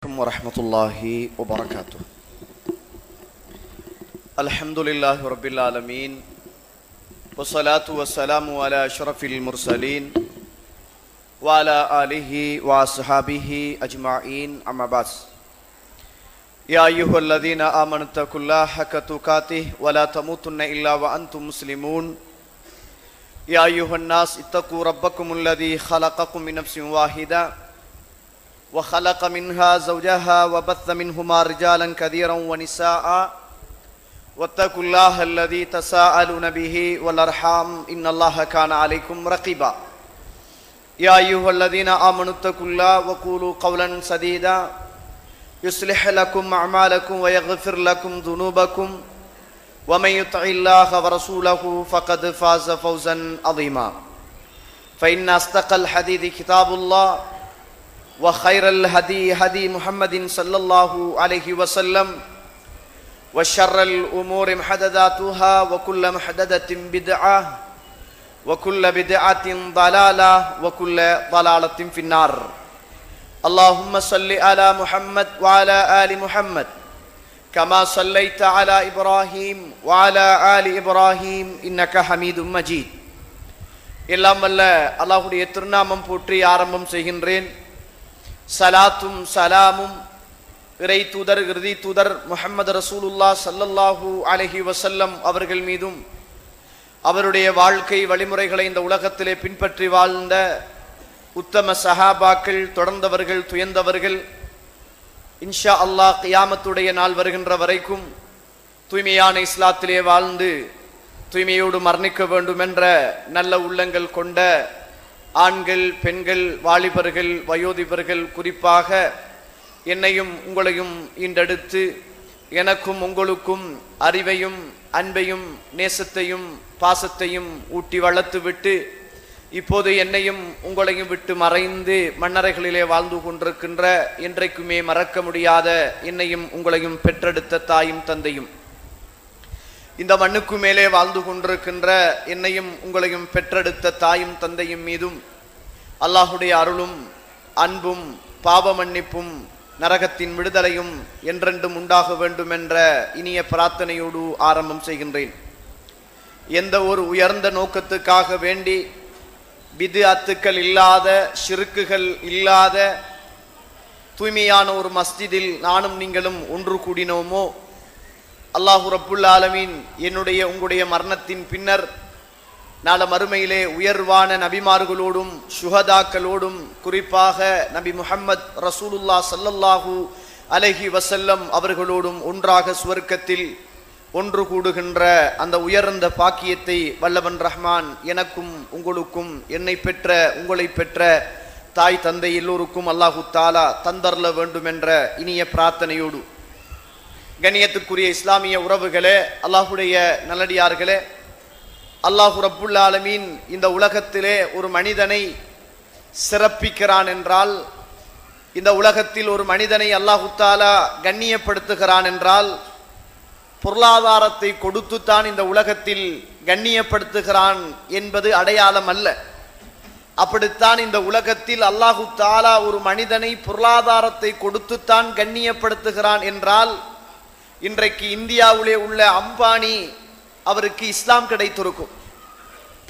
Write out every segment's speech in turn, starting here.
ورحمة الله وبركاته. الحمد لله رب العالمين والصلاة والسلام على أشرف المرسلين وعلى آله وأصحابه أجمعين أما بعد. يا أيها الذين آمنوا اتقوا الله حق تقاته ولا تموتن إلا وأنتم مسلمون. يا أيها الناس اتقوا ربكم الذي خلقكم من نفس واحدة وخلق منها زوجها وبث منهما رجالا كثيرا ونساء واتقوا الله الذي تساءلون به والأرحام إن الله كان عليكم رقيبا. يا أيها الذين آمنوا اتقوا الله وقولوا قولا سديدا يصلح لكم أعمالكم ويغفر لكم ذنوبكم ومن يطع الله ورسوله فقد فاز فوزا عظيما. فإن أصدق الحديث كتاب الله وخير الهدي هدي محمد صلى الله عليه وسلم وشر الأمور محدثاتها وكل محدثة بدعة وكل بدعة ضلالة وكل ضلالة في النار. اللهم صل على محمد وعلى آل محمد كما صليت على إبراهيم وعلى آل إبراهيم إنك حميد مجيد. எல்லாம் வல்ல அல்லாஹ்வுடைய திருநாமம் போற்றி ஆரம்பம் செய்கின்றேன். சலாத்தும் சலாமும் இறை தூதர் இறுதி தூதர் முஹம்மது ரசூலுல்லாஹ் ஸல்லல்லாஹு அலைஹி வஸல்லம் அவர்கள் மீதும் அவருடைய வாழ்க்கை வழிமுறைகளை இந்த உலகத்திலே பின்பற்றி வாழ்ந்த உத்தம சஹாபாக்கள், தொடர்ந்தவர்கள், துயர்ந்தவர்கள், இன்ஷா அல்லாஹ் கியாமத்துடைய நாள் வருகின்ற வரைக்கும் தூய்மையான இஸ்லாத்திலே வாழ்ந்து தூய்மையோடு மரணிக்க வேண்டும் என்ற நல்ல உள்ளங்கள் கொண்ட ஆண்கள், பெண்கள், வாலிபர்கள், வயோதிபர்கள், குறிப்பாக என்னையும் உங்களையும் ஈண்டெடுத்து எனக்கும் உங்களுக்கும் அறிவையும் அன்பையும் நேசத்தையும் பாசத்தையும் ஊட்டி வளர்த்து விட்டு இப்போது என்னையும் உங்களையும் விட்டு மறைந்து மண்ணறைகளிலே வாழ்ந்து கொண்டிருக்கின்ற என்றைக்குமே மறக்க முடியாத என்னையும் உங்களையும் பெற்றெடுத்த தாயும் தந்தையும், இந்த மண்ணுக்கு மேலே வாழ்ந்து கொண்டிருக்கின்ற என்னையும் உங்களையும் பெற்றெடுத்த தாயும் தந்தையும் மீதும் அல்லாஹுடைய அருளும் அன்பும் பாவ மன்னிப்பும் நரகத்தின் விடுதலையும் என்றென்றும் உண்டாக வேண்டும் என்ற இனிய பிரார்த்தனையோடு ஆரம்பம் செய்கின்றேன். எந்த ஒரு உயர்ந்த நோக்கத்துக்காக வேண்டி பித்அத்துக்கள் இல்லாத, ஷிர்க்குகள் இல்லாத தூய்மையான ஒரு மஸ்ஜிதில் நானும் நீங்களும் ஒன்று கூடினோமோ, அல்லாஹு ரப்புல் ஆலமீன் என்னுடைய உங்களுடைய மரணத்தின் பின்னர் நாள மறுமையிலே உயர்வான நபிமார்களோடும் சுஹதாக்களோடும் குறிப்பாக நபி முஹம்மத் ரசூலுல்லாஹ் ஸல்லல்லாஹு அலைஹி வஸல்லம் அவர்களோடும் ஒன்றாக சுவர்க்கத்தில் ஒன்று கூடுகின்ற அந்த உயர்ந்த பாக்கியத்தை வல்லவன் ரஹ்மான் எனக்கும் உங்களுக்கும், என்னை பெற்ற உங்களை பெற்ற தாய் தந்தை எல்லோருக்கும் அல்லாஹு தாலா தந்தரல வேண்டும் என்ற இனிய பிரார்த்தனையோடு, கண்ணியத்துக்குரிய இஸ்லாமிய உறவுகளே, அல்லாஹுடைய நல்லடியார்களே, அல்லாஹு ரப்புல் ஆலமீன் இந்த உலகத்திலே ஒரு மனிதனை சிறப்பிக்கிறான் என்றால், இந்த உலகத்தில் ஒரு மனிதனை அல்லாஹு தாலா கண்ணியப்படுத்துகிறான் என்றால், பொருளாதாரத்தை கொடுத்துத்தான் இந்த உலகத்தில் கண்ணியப்படுத்துகிறான் என்பது அடையாளம் அல்ல. அப்படித்தான் இந்த உலகத்தில் அல்லாஹு தாலா ஒரு மனிதனை பொருளாதாரத்தை கொடுத்துத்தான் கண்ணியப்படுத்துகிறான் என்றால், இன்றைக்கு இந்தியாவிலே உள்ள அம்பானி அவருக்கு இஸ்லாம் கிடைத்திருக்கும்.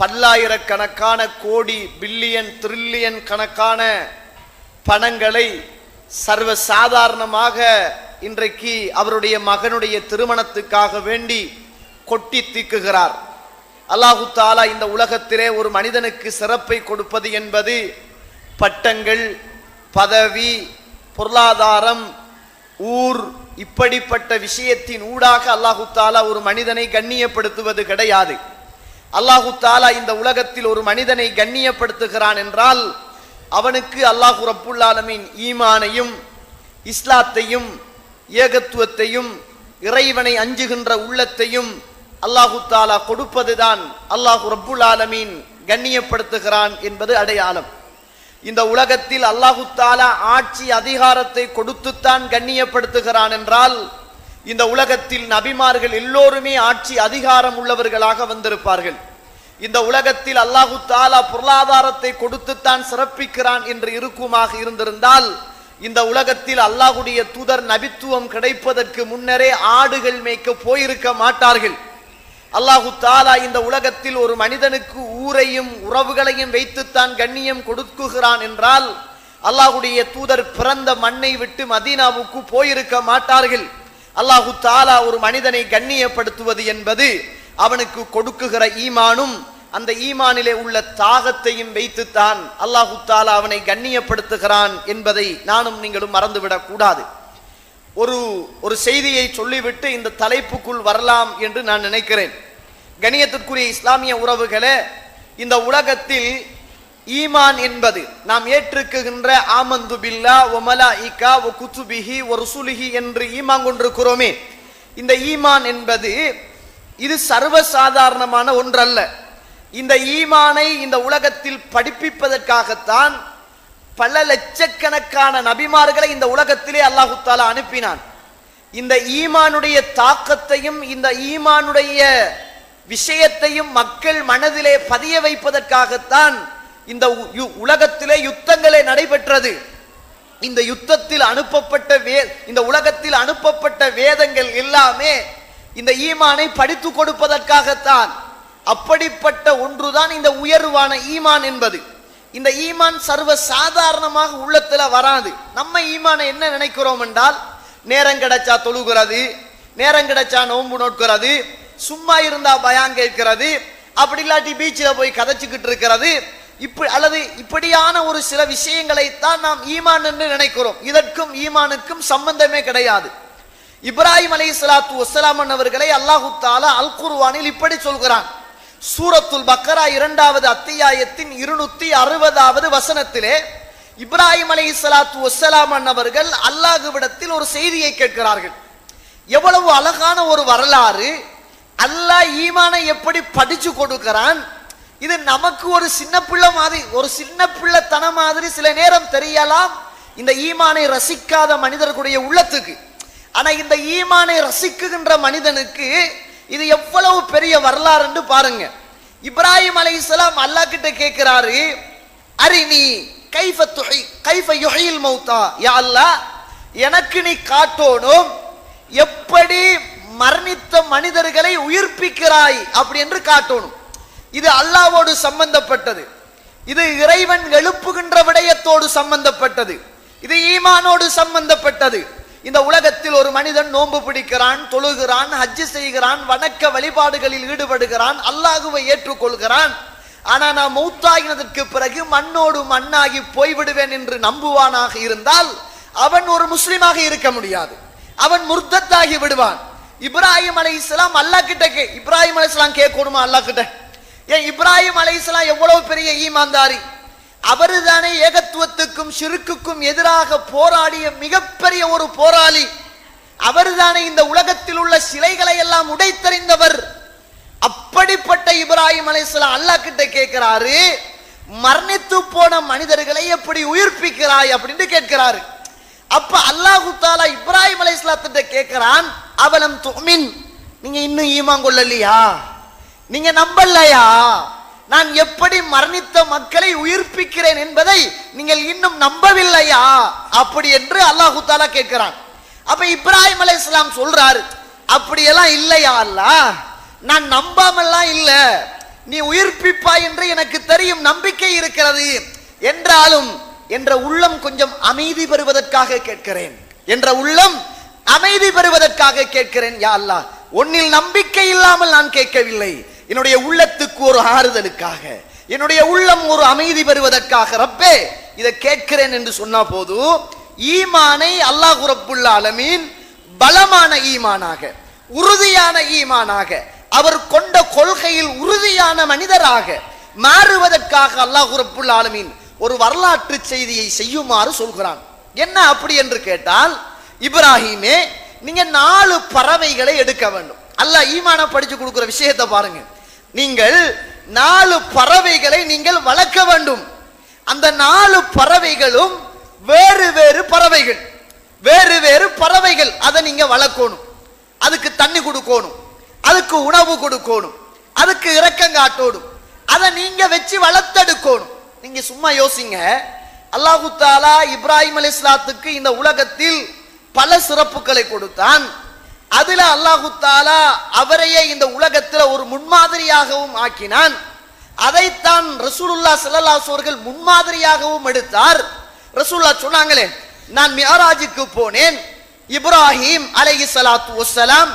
பல்லாயிரக்கணக்கான கோடி, பில்லியன், ட்ரில்லியன் கணக்கான பணங்களை சர்வ சாதாரணமாக இன்றைக்கு அவருடைய மகனுடைய திருமணத்துக்காக வேண்டி கொட்டி தீக்குகிறார். அல்லாஹு தாலா இந்த உலகத்திலே ஒரு மனிதனுக்கு சிறப்பை கொடுப்பது என்பது பட்டங்கள், பதவி, பொருளாதாரம், ஊர், இப்படிப்பட்ட விஷயத்தின் ஊடாக அல்லாஹு தாலா ஒரு மனிதனை கண்ணியப்படுத்துவது கிடையாது. அல்லாஹு தாலா இந்த உலகத்தில் ஒரு மனிதனை கண்ணியப்படுத்துகிறான் என்றால் அவனுக்கு அல்லாஹு ரப்புல் ஆலமீன் ஈமானையும் இஸ்லாத்தையும் ஏகத்துவத்தையும் இறைவனை அஞ்சுகின்ற உள்ளத்தையும் அல்லாஹு தாலா கொடுப்பதுதான் அல்லாஹு ரப்புல் ஆலமீன் கண்ணியப்படுத்துகிறான் என்பது அடையாளம். இந்த உலகத்தில் அல்லாஹு தாலா ஆட்சி அதிகாரத்தை கொடுத்துத்தான் கண்ணியப்படுத்துகிறான் என்றால், இந்த உலகத்தில் நபிமார்கள் எல்லோருமே ஆட்சி அதிகாரம் உள்ளவர்களாக வந்திருப்பார்கள். இந்த உலகத்தில் அல்லாஹு தாலா பொருளாதாரத்தை கொடுத்துத்தான் சிறப்பிக்கிறான் என்று இருக்குமாக இருந்திருந்தால் இந்த உலகத்தில் அல்லாஹ்வுடைய தூதர் நபித்துவம் கிடைப்பதற்கு முன்னரே ஆடுகள் மேய்க்க போயிருக்க மாட்டார்கள். அல்லாஹு தாலா இந்த உலகத்தில் ஒரு மனிதனுக்கு ஊரையும் உறவுகளையும் வைத்துத்தான் கண்ணியம் கொடுக்குகிறான் என்றால் அல்லாஹ்வுடைய தூதர் பிறந்த மண்ணை விட்டு மதீனாவுக்கு போயிருக்க மாட்டார்கள். அல்லாஹு தாலா ஒரு மனிதனை கண்ணியப்படுத்துவது என்பது அவனுக்கு கொடுக்குகிற ஈமானும் அந்த ஈமானிலே உள்ள தாகத்தையும் வைத்துத்தான் அல்லாஹு தாலா அவனை கண்ணியப்படுத்துகிறான் என்பதை நானும் நீங்களும் மறந்துவிடக் கூடாது. ஒரு செய்தியை சொல்லிவிட்டு இந்த தலைப்புக்குள் வரலாம் என்று நான் நினைக்கிறேன். கண்ணியத்திற்குரிய இஸ்லாமிய உறவுகளே, இந்த உலகத்தில் ஈமான் என்பது நாம் ஏற்றுக்குகின்ற ஆமந்து பில்லா வ மலாயிகா வ குதுபிஹி வ ருசுலிஹி என்று ஈமான் கொண்டிருக்கிறோமே, இந்த ஈமான் என்பது இது சர்வசாதாரணமான ஒன்றல்ல. இந்த ஈமானை இந்த உலகத்தில் படிப்பிப்பதற்காகத்தான் பல லட்சக்கணக்கான நபிமார்களை இந்த உலகத்திலே அல்லாஹு தஆலா அனுப்பினான். இந்த ஈமானுடைய தாக்கத்தையும் இந்த ஈமானுடைய விஷயத்தையும் மக்கள் மனதிலே பதிய வைப்பதற்காகத்தான் இந்த உலகத்திலே யுத்தங்களே நடைபெற்றது. இந்த யுத்தத்தில் இந்த உலகத்தில் அனுப்பப்பட்ட வேதங்கள் எல்லாமே இந்த ஈமானை படித்து கொடுப்பதற்காகத்தான். அப்படிப்பட்ட ஒன்றுதான் இந்த உயர்வான ஈமான் என்பது. இந்த ஈமான் சர்வ சாதாரணமாக உள்ளத்துல வராது. நம்ம ஈமானை என்ன நினைக்கிறோம் என்றால், நேரம் கிடைச்சா தொழுகிறது, நேரம் கிடைச்சா நோன்பு நோட்கிறது, சும்மா இருந்தா பயான் கேட்கிறது, அப்படி இல்லாட்டி பீச்சில் போய் கதைச்சுக்கிட்டு இருக்கிறது, அல்லது இப்படியான ஒரு சில விஷயங்களைத்தான் நாம் ஈமான் என்று நினைக்கிறோம். இதற்கும் ஈமானுக்கும் சம்பந்தமே கிடையாது. இப்ராஹிம் அலைஹிஸ்ஸலாத்து வஸ்ஸலாம் அவர்களை அல்லாஹு தஆலா அல் குர்ஆனில் இப்படி சொல்கிறான். சூரத்துல் பக்கரா 2வது அத்தியாயத்தின் 260வது வசனத்திலே இப்ராஹிம் அலைஹிஸ்ஸலாத்து வஸ்ஸலாம் அவர்கள் அல்லாஹ்விடத்தில் ஒரு செய்தியை கேட்கிறார்கள். எவ்வளவு அழகான ஒரு வரலாறு! அல்லாஹ் ஈமானை எப்படி படிச்சு கொடுக்கிறான். இது நமக்கு ஒரு சின்ன பிள்ளைத்தனம் மாதிரி சில நேரம் தெரியலாம், இந்த ஈமானை ரசிக்காத மனிதர்களுடைய உள்ளத்துக்கு. ஆனா இந்த ஈமானை ரசிக்குகின்ற மனிதனுக்கு இது எவ்வளவு பெரிய வரலாறு என்று பாருங்க. இப்ராஹிம் அலைஹிஸ்ஸலாம் அல்லாஹ் கிட்ட கேட்கிறாரு, அரினி கைஃப யுஹ்யில் மௌதா, யா அல்லாஹ் எனக்கு நீ காட்டோனும் எப்படி மரணித்த மனிதர்களை உயிர்ப்பிக்கிறாய் அப்படி என்று காட்டணும். இது அல்லாஹ்வோடு சம்பந்தப்பட்டது, இது இறைவன் எழுப்புகின்ற விடயத்தோடு சம்பந்தப்பட்டது, இது ஈமானோடு சம்பந்தப்பட்டது. இந்த உலகத்தில் ஒரு மனிதன் நோன்பு பிடிக்கிறான், தொழுகிறான், ஹஜ் செய்கிறான், வணக்க வழிபாடுகளில் ஈடுபடுகிறான், அல்லாஹ்வை ஏற்றுக்கொள்கிறான். ஆனா நான் மௌத்தாகினதற்கு பிறகு மண்ணோடு மண்ணாகி போய்விடுவேன் என்று நம்புவானாக இருந்தால் அவன் ஒரு முஸ்லிமாக இருக்க முடியாது, அவன் முர்த்தத்தாகி விடுவான். இப்ராஹிம் அலைஹிஸ்ஸலாம் அல்லாஹ் கிட்ட இப்ராஹிம் அலைஹிஸ்ஸலாம் கேட்கணுமா அல்லாஹ் கிட்ட? ஏன் இப்ராஹிம் அலைஹிஸ்ஸலாம் எவ்வளவு பெரிய ஈமான்தாரி! அவருதானே ஏகத்துவத்துக்கும் ஷிர்க்குக்கும் எதிராக போராடிய மிகப்பெரிய ஒரு போராளி. அவர்தானே இந்த உலகத்தில் உள்ள சிலைகளை எல்லாம் உடைத்தறிந்தவர். அப்படிப்பட்ட இப்ராஹிம் அலைஹிஸ்ஸலாம் அல்லாஹ் கிட்ட கேட்கிறாரு, மரணித்து போன மனிதர்களை எப்படி உயிர்ப்பிக்கிறாய் அப்படின்னு கேட்கிறாரு. அப்ப அல்லாஹ் தஆலா இப்ராஹிம் அலைஹிஸ்ஸலாத்திட்ட கேட்கிறான், அவலம் துமின், நீங்க இன்னும் ஈமான் கொள்ளலையா? நீங்க நம்பலையா? நான் எப்படி மரணித்த மக்களை உயிர்ப்பிக்கிறேன் என்பதை நீங்கள் இன்னும் நம்பவில்லையா? அப்படி என்று அல்லாஹ் தஆலா கேட்கிறான். அப்ப இப்ராஹிம் அலைஹிஸ்ஸலாம் சொல்றாரு, அப்படியெல்லாம் இல்லையா அல்லாஹ், நான் நம்பாமல்லாம் இல்ல, நீ உயிர்ப்பிப்பாய் என்று எனக்கு தெரியும், நம்பிக்கை இருக்கிறது. என்றாலும் என்ற உள்ளம் கொஞ்சம் அமைதி பெறுவதற்காக கேட்கிறேன், என்ற உள்ளம் அமைதி பெறுவதற்காக கேட்கிறேன். யா அல்லாஹ், உன்னில் நம்பிக்கை இல்லாமல் நான் கேட்கவில்லை, என்னுடைய உள்ளத்துக்கு ஒரு ஆறுதலுக்காக, என்னுடைய உள்ளம் ஒரு அமைதி பெறுவதற்காக ரப்பே இதை கேட்கிறேன் என்று சொன்ன போது ஈமானை அல்லாஹ் ரப்புல் ஆலமீன் பலமான ஈமானாக, உறுதியான ஈமானாக, அவர் கொண்ட கொள்கையில் உறுதியான மனிதராக மாறுவதற்காக அல்லாஹ் ரப்புல் ஆலமீன் ஒரு வரலாற்று செய்தியை செய்யுமாறு சொல்கிறான். என்ன அப்படி என்று கேட்டால், இப்ராஹிமே நீங்க 4 பறவைகளை எடுக்க வேண்டும். அல்லாஹ் ஈமான படிச்சு கொடுக்கிற விஷயத்தை பாருங்க. நீங்கள் 4 பறவைகளை நீங்கள் வளர்க்க வேண்டும். அந்த 4 பறவைகளும் வேறு வேறு பறவைகள், வேறு வேறு பறவைகள். அதை நீங்க வளர்க்கணும், அதுக்கு தண்ணி கொடுக்கணும், அதுக்கு உணவு கொடுக்கணும், அதுக்கு இரக்கம் காட்டணும், அதை நீங்க வச்சு வளர்த்தெடுக்கணும். நீங்க சும்மா யோசிங்க, அல்லாஹு தஆலா இப்ராஹிம் அலைஹிஸ்ஸலாத்துக்கு இந்த உலகத்தில் பல சிறப்புகளை கொடுத்தான். அதுல அல்லாஹு தஆலா அவரையே இந்த உலகத்தில் ஒரு முன்மாதிரியாகவும் ஆக்கினான். அதைத்தான் ரசூலுல்லாஹ் ஸல்லல்லாஹு அலைஹி அவர்கள் முன்மாதிரியாகவும் எடுத்தார். ரசூலுல்லாஹ் சொன்னாங்களே, நான் மிஅராஜுக்கு போனேன், இப்ராஹிம் அலைஹிஸ்ஸலாத்து வஸ்ஸலாம்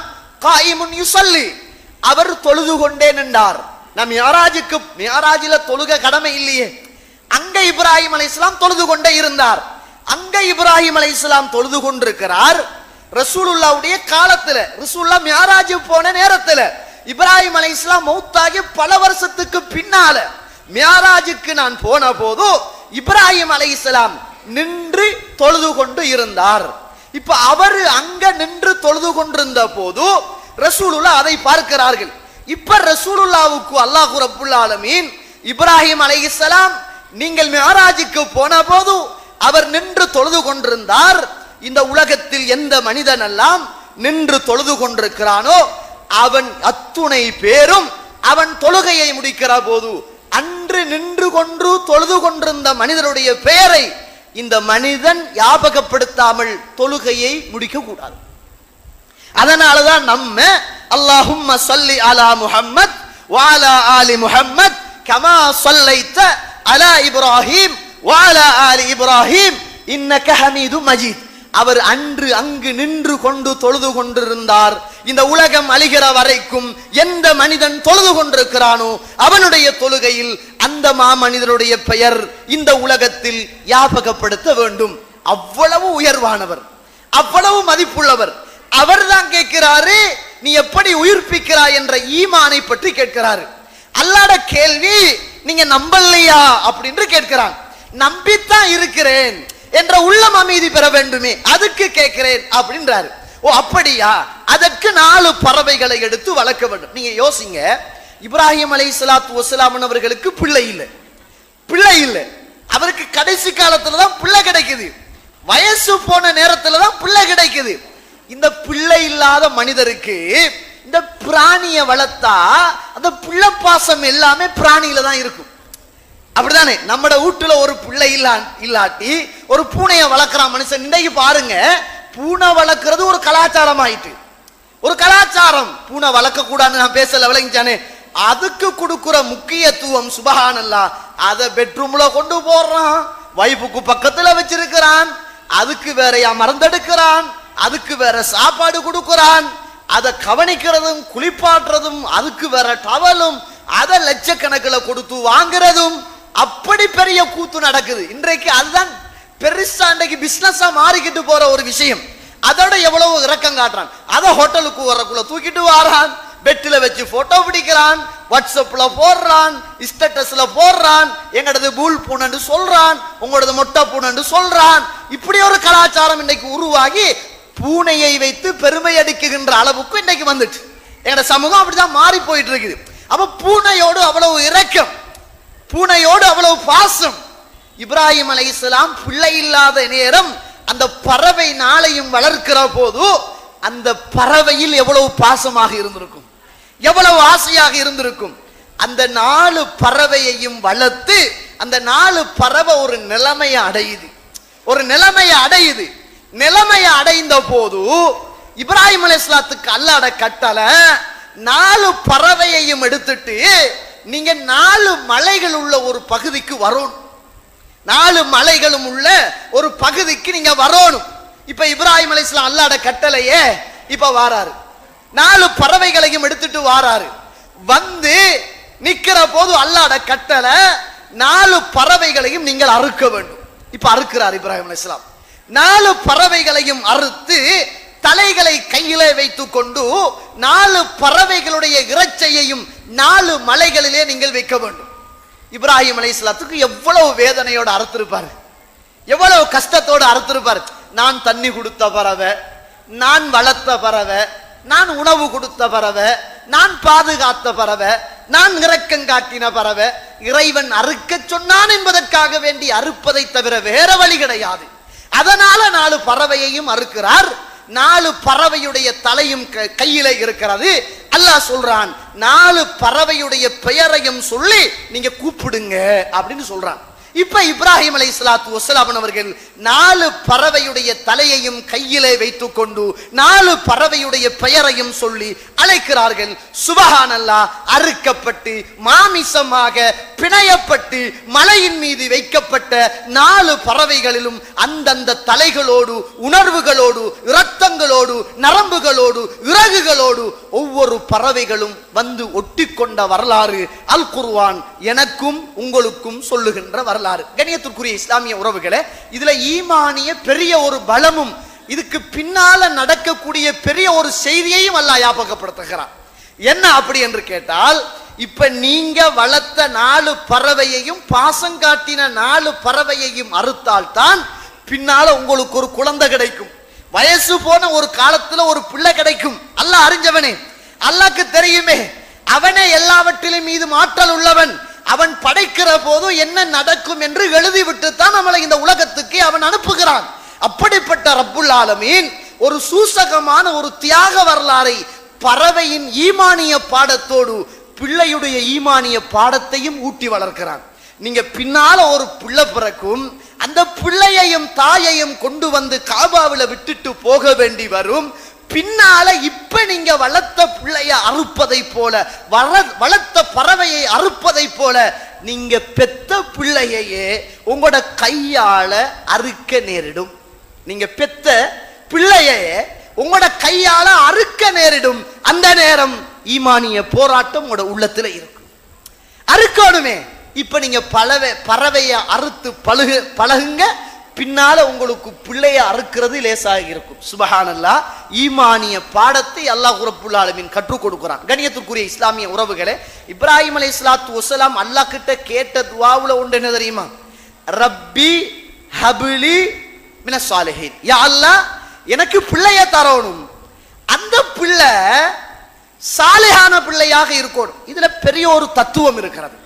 காயிமுன் யுஸல்லி, அவர் தொழுது கொண்டே நின்றார். நான் மிஅராஜில தொழுக கடமை இல்லையே, அங்க இப்ராஹிம் அலைஹிஸ்ஸலாம் தொழுது கொண்டே இருந்தார். அங்க இப்ராஹிம் அலைஹிஸ்ஸலாம் தொழுது கொண்டிருக்கிறார். ரசூலுல்லாஹ்வுடைய காலத்துல, ரசூலுல்லாஹ் மிஅராஜ் போன நேரத்துல, இப்ராஹிம் அலைஹிஸ்ஸலாம் மௌத்தாகி பல வருஷத்துக்கு பின்னால மிஅராஜுக்கு நான் போன போது இப்ராஹிம் அலைஹிஸ்ஸலாம் நின்று தொழுது கொண்டு இருந்தார். இப்ப அவர் அங்க நின்று தொழுது கொண்டிருந்த போது ரசூலுல்லாஹ் அதை பார்க்கிறார்கள். இப்ப ரசூலுல்லாஹ்வுக்கு அல்லாஹ் ரப்புல் ஆலமீன் இப்ராஹிம் அலைஹிஸ்ஸலாம் நீங்கள் மிஅராஜுக்கு போன போது அவர் நின்று தொழுது கொண்டிருந்தார். இந்த உலகத்தில் எந்த மனிதன் எல்லாம் நின்று தொழுது கொண்டிருக்கிறானோ அவன் அத்துணை பேரும் அவன் தொழுகையை முடிக்கிற போது அன்று நின்று கொண்டு தொழுது கொண்டிருந்த மனிதனுடைய பெயரை இந்த மனிதன் ஞாபகப்படுத்தாமல் தொழுகையை முடிக்க கூடாது. அதனாலதான் நம்ம அல்லாஹும்ம ஸல்லி அலா முஹம்மத் வ அலா ஆலி முஹம்மத் கமா ஸல்லைத அலா இப்ராஹிம் வ அலா ஆலி இப்ராஹிம் இன்னக ஹமீதும் மஜீத். அவர் அன்று அங்கு நின்று கொண்டு தொழுது கொண்டிருந்தார். இந்த உலகம் அழிகிற வரைக்கும் எந்த மனிதன் தொழுது கொண்டிருக்கிறானோ அவனுடைய தொழுகையில் அந்த மாமனிதனுடைய பெயர் இந்த உலகத்தில் ஞாபகப்படுத்த வேண்டும். அவ்வளவு உயர்வானவர், அவ்வளவு மதிப்புள்ளவர். அவர் தான் கேட்கிறாரு, நீ எப்படி உயிர்ப்பிக்கிறாய் என்ற ஈமானை பற்றி கேட்கிறாரு. அல்லாஹ்ட கேள்வி, நீங்க நம்பலையா அப்படின்னு கேட்கிறான். நம்பித்தான் இருக்கிறேன் என்ற உள்ளம் அமைதி பெற வேண்டுமே, அதுக்கு கேட்கிறேன் அப்படின்றாரு. ஓ அப்படியா, அதற்கு 4 பறவைகளை எடுத்து வளர்க்க வேண்டும். நீங்க யோசிங்க, இப்ராஹிம் அலைஹிஸ்ஸலாத்து வஸ்ஸலாம் அவர்களுக்கு பிள்ளை இல்லை, அவருக்கு கடைசி காலத்துல தான் பிள்ளை கிடைக்குது, வயசு போன நேரத்துல தான் பிள்ளை கிடைக்குது. இந்த பிள்ளை இல்லாத மனிதருக்கு இந்த பிராணியை வளர்த்தா அந்த பிள்ளை பாசம் எல்லாமே பிராணியில தான் இருக்கும். அப்படிதானே? நம்மட வீட்டுல ஒரு பிள்ளை இல்லாட்டி ஒரு பூனையை வளர்க்கிறான் மனுஷன். இன்னைக்கு பாருங்க, பூனை வளர்க்கிறது ஒரு கலாச்சாரம் ஆயிட்டு, ஒரு கலாச்சாரம். பூனை வளர்க்க கூடாதுன்னு நான் பேசல, விளங்கிச்சானே? அதுக்கு கொடுக்கிற முக்கியத்துவம் சுபஹானல்லாஹ். அதை பெட்ரூம்ல கொண்டு போடுறான், வைஃபுக்கு பக்கத்துல வச்சிருக்கிறான், அதுக்கு வேறையா மறந்தெடுக்கிறான், அதுக்கு வேற சாப்பாடு கொடுக்கிறான், அதை கவனிக்கிறதும் குளிப்பாட்டுறதும், அதுக்கு வேற டவலும், அதை லட்சக்கணக்கில் கொடுத்து வாங்குறதும், அப்படி பெரிய கூத்து நடக்குது இன்றைக்கு. அதுதான் பெருசா இன்றைக்கு பிசினஸா மாறிக்கிட்டு போற ஒரு விஷயம். அதோட எவ்வளவு இறக்கம் காட்டுறான். அதை ஹோட்டலுக்கு வரக்குள்ள தூக்கிட்டு வாரான், பெட்டில வச்சு போட்டோ பிடிக்கிறான், வாட்ஸ்அப்ல போடுறான், ஸ்டேட்டஸ்ல போடுறான், எங்களது பூல் பூனன்னு சொல்றான், உங்களது மொட்டை பூனன்னு சொல்றான். இப்படி ஒரு கலாச்சாரம் இன்னைக்கு உருவாகி பூனையை வைத்து பெருமை அடிக்குகின்ற அளவுக்கு இன்னைக்கு வந்துட்டு எங்களோட சமூகம் அப்படிதான் மாறி போயிட்டு இருக்குது. அப்ப பூனையோடு அவ்வளவு இரக்கம், பூனையோடு அவ்வளவு பாசம். இப்ராஹிம் அலைஹிஸ்ஸலாம் பிள்ளை இல்லாத நேரம் அந்த பறவை நாளையும் வளர்க்கிற போது அந்த பறவையில் எவ்வளவு பாசமாக இருந்திருக்கும், எவ்வளவு ஆசையாக இருந்திருக்கும். அந்த 4 பறவையையும் வளர்த்து அந்த 4 பறவை ஒரு நிலைமையை அடையுது. நிலைமையை அடைந்த போது இப்ராஹிம் அலைஹிஸ்ஸலாத்துக்கு அல்லாஹ்ட கட்டளை, 4 பறவையையும் எடுத்துட்டு நீங்க 4 மலைகள் உள்ள ஒரு பகுதிக்கு வரணும், 4 மலைகளும் உள்ள ஒரு பகுதிக்கு நீங்க வரணும். இப்ப இப்ராஹிம் அலைஹிஸ்ஸலாம் அல்லாஹ்ட கட்டளையே இப்ப வாராரு, 4 பறவைகளையும் எடுத்துட்டு வாராரு. வந்து நிக்கிற போது அல்லாஹ்ட கட்டளை 4 பறவைகளையும் நீங்கள் அறுக்க வேண்டும். இப்ப அறுக்கிறார் இப்ராஹிம் அலைஹிஸ்ஸலாம். 4 பறவைகளையும் அறுத்து தலைகளை கையிலே வைத்துக் கொண்டு 4 பறவைகளுடைய இறைச்சையையும் 4 மலைகளிலே நீங்கள் வைக்க வேண்டும். இப்ராஹிம் அலைஹிஸ்ஸலாத்துக்கு எவ்வளவு வேதனையோடு அறுத்திருப்பாரு, எவ்வளவு கஷ்டத்தோடு அறுத்திருப்பாரு. நான் தண்ணி கொடுத்த பறவை, நான் வளர்த்த பறவை, நான் உணவு கொடுத்த பறவை, நான் பாதுகாத்த பறவை, நான் இரக்கம் காட்டின பறவை. இறைவன் அறுக்க சொன்னான் என்பதற்காக வேண்டி அறுப்பதை தவிர வேற வழி கிடையாது. அதனால 4 பறவையையும் அறுக்கிறார். 4 பறவையுடைய தலையும் கையில இருக்கிறது. அல்லாஹ் சொல்றான், 4 பறவையுடைய பெயரையும் சொல்லி நீங்க கூப்பிடுங்க அப்படின்னு சொல்றான். இப்ப இப்ராஹிம் அலைஹிஸ்ஸலாத்து வஸ்ஸலாம் அவர்கள் 4 பறவையுடைய தலையையும் கையிலே வைத்துக் கொண்டு 4 பறவையுடைய பெயரையும் சொல்லி அழைக்கிறார்கள். சுபஹானல்லாஹ். அறுக்கப்பட்டு மாமிசமாக பிணையப்பட்டு மலையின் மீது வைக்கப்பட்ட 4 பறவைகளிலும் அந்தந்த தலைகளோடு உணர்வுகளோடு இரத்தங்களோடு நரம்புகளோடு இறகுகளோடு ஒவ்வொரு பறவைகளும் வந்து ஒட்டிக்கொண்ட வரலாறு அல் குர்ஆன் எனக்கும் உங்களுக்கும் சொல்லுகின்ற வரலாறு. கண்ணியத்திற்குரிய இஸ்லாமிய உறவுகளே, இதுல ஈமானிய பெரிய ஒரு பலமும் இதுக்கு பின்னால நடக்கக்கூடிய பெரிய ஒரு செய்தியையும் அல்லாஹ் ஞாபகப்படுத்துகிறான். என்ன அப்படி என்று கேட்டால், இப்ப நீங்க வளர்த்த 4 பறவையையும் பாசம் காட்டின 4 பறவையையும் அறுத்தால்தான் பின்னால உங்களுக்கு ஒரு குழந்தை கிடைக்கும். வயசு போன ஒரு காலத்துல ஒரு பிள்ளை கிடைக்கும். அல்லாஹ் அறிஞ்சவனே, அல்லாஹ்க்கு தெரியுமே, அவனே எல்லாவற்றிலும் மீது ஆற்றல் உள்ளவன். அவன் படைக்கிற போது என்ன நடக்கும் என்று எழுதிவிட்டு தான் நம்மளை இந்த உலகத்துக்கு அவன் அனுப்புகிறான். அப்படிப்பட்ட ரப்புல் ஆலமீன் ஒரு சூசகமான ஒரு தியாக வரலாறை பறவையின் ஈமானிய பாடத்தோடு பிள்ளையுடைய ஈமானிய பாடத்தையும் ஊட்டி வளர்க்கிறான். நீங்க பின்னால ஒரு பிள்ளை பிறக்கும், அந்த பிள்ளையையும் தாயையும் கொண்டு வந்து காபாவில விட்டுட்டு போக வேண்டி வரும். பின்னால இப்ப நீங்க வளர்த்த பிள்ளைய அறுப்பதை போல, வளர்த்த பறவையை அறுப்பதை போல நீங்க பெத்த பிள்ளையையே உங்களோட கையால அறுக்க நேரிடும். நீங்க பெத்த பிள்ளையே உங்களோட கையால அறுக்க நேரிடும். அந்த நேரம் ஈமானிய போராட்டம் உங்களோட உள்ளத்துல இருக்கும். அறுக்கணுமே. இப்ப நீங்க பறவைய அறுத்து பழகுங்க, பின்னால உங்களுக்கு பிள்ளைய அறுக்கிறது லேசாக இருக்கும். சுபஹானல்லாஹ். ஈமானிய பாடத்தை அல்லாஹ் ரப்புல் ஆலமீன் கற்றுக் கொடுக்கிறான். கண்ணியத்திற்குரிய இஸ்லாமிய உறவுகளே, இப்ராஹிம் அலைஹிஸ்ஸலாத்து வஸ்ஸலாம் அல்லாஹ் கிட்ட கேட்ட துஆவுல ஒன்று என்ன தெரியுமா? ரப்பி ஹப்லி மினஸ் சாலிஹீன். யா அல்லாஹ், எனக்கு பிள்ளைய தரணும், அந்த பிள்ளை சாலிஹான பிள்ளையாக இருக்கணும். இதுல பெரிய ஒரு தத்துவம் இருக்கிறது.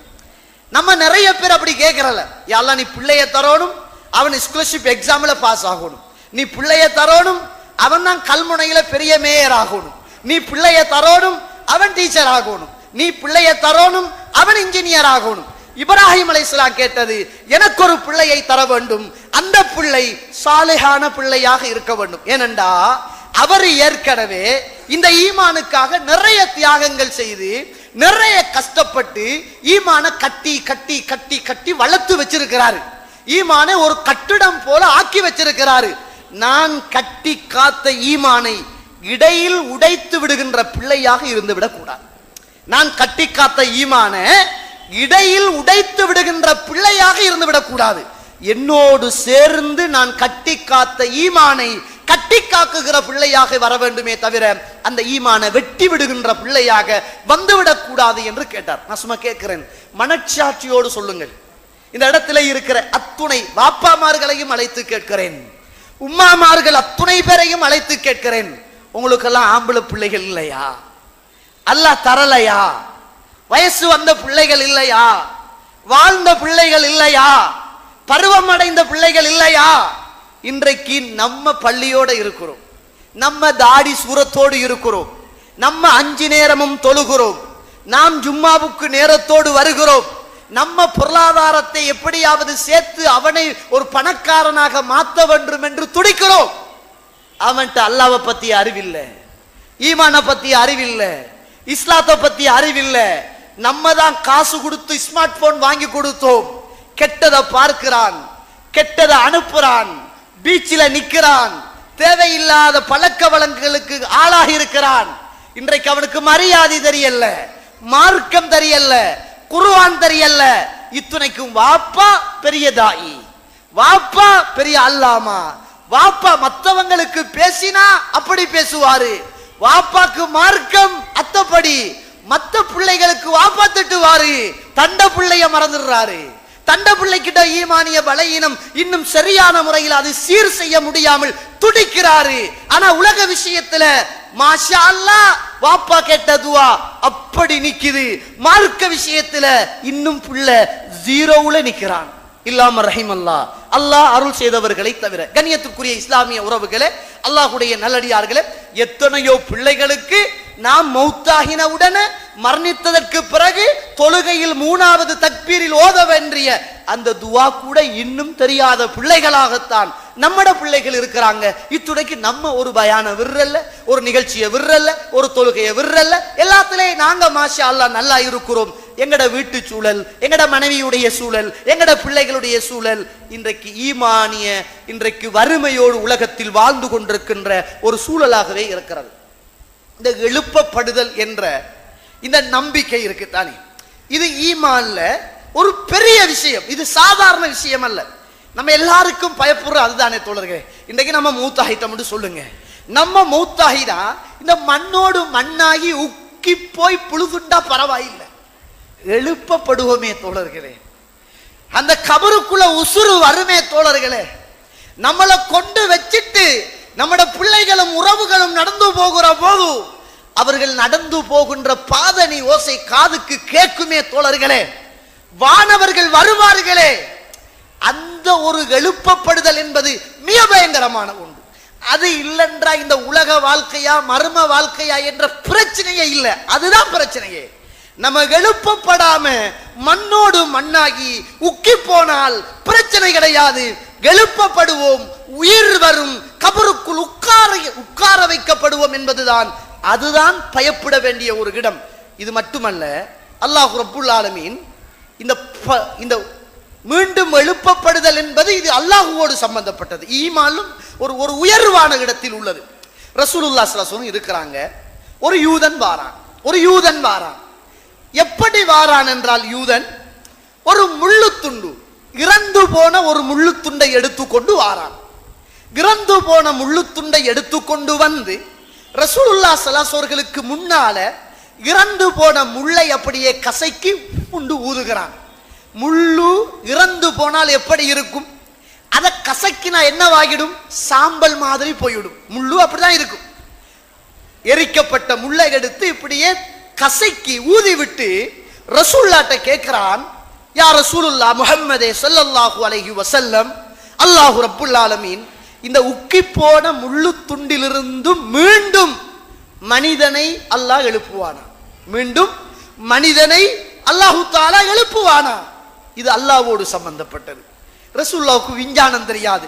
நம்ம நிறைய பேர் அப்படி கேட்கறல. யா அல்லாஹ், நீ பிள்ளைய தரணும், அவன் ஸ்காலர்ஷிப் எக்ஸாம்ல பாஸ் ஆகணும். நீ பிள்ளைய தரணும், அவன் தான் கல்முனையில பெரிய மேயர் ஆகணும். நீ பிள்ளைய தரணும், அவன் டீச்சர் ஆகணும். நீ பிள்ளைய தரணும், அவன் இன்ஜினியர் ஆகணும். இப்ராஹிம் அலைஹிஸ்ஸலாம் கேட்டது, எனக்கு ஒரு பிள்ளையை தர வேண்டும், அந்த பிள்ளை சாலிஹான பிள்ளையாக இருக்க வேண்டும். ஏனென்றா அவர் ஏற்கனவே இந்த ஈமானுக்காக நிறைய தியாகங்கள் செய்து நிறைய கஷ்டப்பட்டு ஈமான கட்டி கட்டி கட்டி கட்டி வளர்த்து வச்சிருக்கிறாரு. ஈமானை ஒரு கட்டிடம் போல ஆக்கி வச்சிருக்கிறாரு. நான் கட்டி காத்த ஈமானை இடையில் உடைத்து விடுகின்ற பிள்ளையாக இருந்து விடக்கூடாது. நான் கட்டி காத்த ஈமானை இடையில் உடைத்து விடுகின்ற பிள்ளையாக இருந்து விடக்கூடாது. என்னோடு சேர்ந்து நான் கட்டி காத்த ஈமானை கட்டி காக்குகிற பிள்ளையாக வர வேண்டுமே தவிர அந்த ஈமானை வெட்டி விடுகின்ற பிள்ளையாக வந்துவிடக் கூடாது என்று கேட்டார். நான் சும்மா கேட்கிறேன், மனச்சாட்சியோடு சொல்லுங்கள். இந்த இடத்துல இருக்கிற அத்துணை வாப்பாமார்களையும் அழைத்து கேட்கிறேன், உம்மாமார்கள் அத்துணை பேரையும் அழைத்து கேட்கிறேன், உங்களுக்கெல்லாம் ஆம்பளை பிள்ளைகள் இல்லையா? அல்லாஹ் தரலையா? வயசு வந்த பிள்ளைகள் இல்லையா? வாழ்ந்த பிள்ளைகள் இல்லையா? பருவம் அடைந்த பிள்ளைகள் இல்லையா? இன்றைக்கு நம்ம பள்ளியோட இருக்கிறோம், நம்ம தாடி சூரத்தோடு இருக்கிறோம், நம்ம 5 நேரமும் தொழுகிறோம், நாம் ஜும்மாவுக்கு நேரத்தோடு வருகிறோம், நம்ம பொருளாதாரத்தை எப்படியாவது சேர்த்து அவனை ஒரு பணக்காரனாக மாற்ற வேண்டும் என்று துடிக்கிறோம். அவன்கிட்ட அல்லாஹ்வை பத்தி அறிவில்லை, ஈமானை பத்தி அறிவில்லை, இஸ்லாத்தை பத்தி அறிவில்லை. நம்ம தான் காசு கொடுத்து ஸ்மார்ட் போன் வாங்கி கொடுத்தோம். கெட்டதை பார்க்கிறான், கெட்டதை அனுப்புறான், பீச்சில் நிற்கிறான், தேவையில்லாத பழக்க வழக்குகளுக்கு ஆளாகி இருக்கிறான். இன்றைக்கு அவனுக்கு மரியாதை தெரியல, மார்க்கம் தெரியல, குர்ஆன் தெரியல. இத்துணைக்கும் வாப்பா பெரிய தாயி, வாப்பா பெரிய அல்லாமா, வாப்பா மற்றவங்களுக்கு பேசினா அப்படி பேசுவாரு, வாப்பாக்கு மார்க்கம் அத்தப்படி, மற்ற பிள்ளைகளுக்கு வாப்பா திட்டுவாரு, தண்ட பிள்ளைய மறந்துடுறாரு. தண்ட பிள்ளைகிட்ட ஈமானிய பலகீனம் இன்னும் சரியான முறையில் அது சீர் செய்ய முடியாமல் துடிக்கிறாரு. ஆனா உலக விஷயத்துல மாஷா அல்லாஹ் வாப்பா கேட்ட துஆ அப்படி நிக்குது. மார்க்க விஷயத்துல இன்னும் புள்ள ஜீரோவுல நிக்கிறான். இல்லாம ரஹிமல்லாஹ், அல்லாஹ் அருள் செய்தவர்களை தவிர. கண்ணியத்துக்குரிய இஸ்லாமிய உறவுகளே, அல்லாஹ்வுடைய நல்லடியார்களே, எத்தனையோ பிள்ளைகளுக்கு நாம் மௌத்தாகின உடனே மரணித்ததற்கு பிறகு தொழுகையில் 3வது தக்பீரில் ஓத வேண்டிய அந்த துவா கூட இன்னும் தெரியாத பிள்ளைகளாகத்தான் நம்மட பிள்ளைகள் இருக்கிறாங்க. இத்துடைக்கு நம்ம ஒரு பயான விர்றல்ல, ஒரு நிகழ்ச்சியை விர்றல்ல, ஒரு தொழுகையை விர்றல்ல, எல்லாத்திலையும் நாங்க மாஷா அல்லாஹ் நல்லா இருக்கிறோம். எங்கட வீட்டு சூழல், எங்கட மனைவியுடைய சூழல், எங்கட பிள்ளைகளுடைய சூழல் இன்றைக்கு ஈமானிய இன்றைக்கு வறுமையோடு உலகத்தில் வாழ்ந்து கொண்டிருக்கின்ற ஒரு சூழலாகவே இருக்கிறது. இந்த எழுப்பப்படுதல் என்ற இந்த நம்பிக்கை இருக்குத்தானே, இது ஈமான்ல ஒரு பெரிய விஷயம். இது சாதாரண விஷயம் அல்ல. நம்ம எல்லாருக்கும் பயப்படுற அதுதானே தோழர்களே. இன்றைக்கு நம்ம மூத்தாகிட்டோம்னு சொல்லுங்க. நம்ம மூத்தாகினா இந்த மண்ணோடு மண்ணாகி உக்கி போய் புழுதுண்டா பரவாயில்லை, எழுப்பப்படுவோமே தோழர்களே. அந்த கபருக்குள்ள உசுறு வருமே தோழர்களே. நம்மளை கொண்டு வச்சிட்டு நம்மட பிள்ளைகளும் உறவுகளும் நடந்து போகிற போது அவர்கள் நடந்து போகின்ற பாதணி ஓசை காதுக்கு கேட்குமே தோழர்களே. வானவர்கள் வருவார்களே. அந்த ஒரு எழுப்பப்படுதல் என்பது மிக பயங்கரமான ஒன்று. அது இல்லைன்றா இந்த உலக வாழ்க்கையா மர்ம வாழ்க்கையா என்ற பிரச்சனையே இல்லை. அதுதான் பிரச்சனையே. நம்ம எழுப்பப்படாம மண்ணோடு மண்ணாகி உக்கி போனால் பிரச்சனை கிடையாது. எழுப்பப்படுவோம், உயிர் வரும், கபருக்குள் உட்கார வைக்கப்படுவோம் என்பதுதான், அதுதான் பயப்பட வேண்டிய ஒரு இடம். இது மட்டுமல்ல, அல்லாஹ் ரப்புல் ஆலமீன் இந்த மீண்டும் எழுப்பப்படுதல் என்பது இது அல்லாஹுவோடு சம்பந்தப்பட்டது. ஈமானும் ஒரு உயர்வான இடத்தில் உள்ளது. ரசூலுல்லாஹி ஸல்லல்லாஹு அலைஹி வஸல்லம் இருக்கிறாங்க. ஒரு யூதன் வாரான். எப்படி வாரான் என்றால், யூதன் ஒரு முள்ளுத்துண்டு, இறந்து போன ஒரு முள்ளுத்துண்டை எடுத்துக்கொண்டு வாரான். இறந்து போன முள்ளுத்துண்டை எடுத்துக்கொண்டு வந்து ரசூலுல்லாஹி ஸல்லல்லாஹு அலைஹி அவர்களுக்கு முன்னால இறந்து போன முள்ளை அப்படியே கசக்கி உண்டு ஊதுகிறான். முள்ளு இறந்து போனால் எப்படி இருக்கும்? அதை கசக்கினா என்னவாகிடும்? சாம்பல் மாதிரி போய்விடும். முள்ளு அப்படிதான் இருக்கும். எரிக்கப்பட்ட முள்ளை எடுத்து இப்படியே கசக்கி ஊதி விட்டு ரசூலுல்லாஹ்ட்ட கேட்கிறான், யா ரசூலுல்லாஹ் முஹம்மதே ஸல்லல்லாஹு அலைஹி வஸல்லம், அல்லாஹ் ரப்புல் ஆலமீன் இந்த உக்கி போன முள்ளு துண்டிலிருந்து மீண்டும் மனிதனை அல்லாஹ் எழுப்புவானா? மீண்டும் மனிதனை அல்லாஹு தஆலா எழுப்புவானா? இது அல்லாஹ்வோடு சம்பந்தப்பட்டது. ரசூலுல்லாஹ்வுக்கு விஞ்ஞானம் தெரியாது.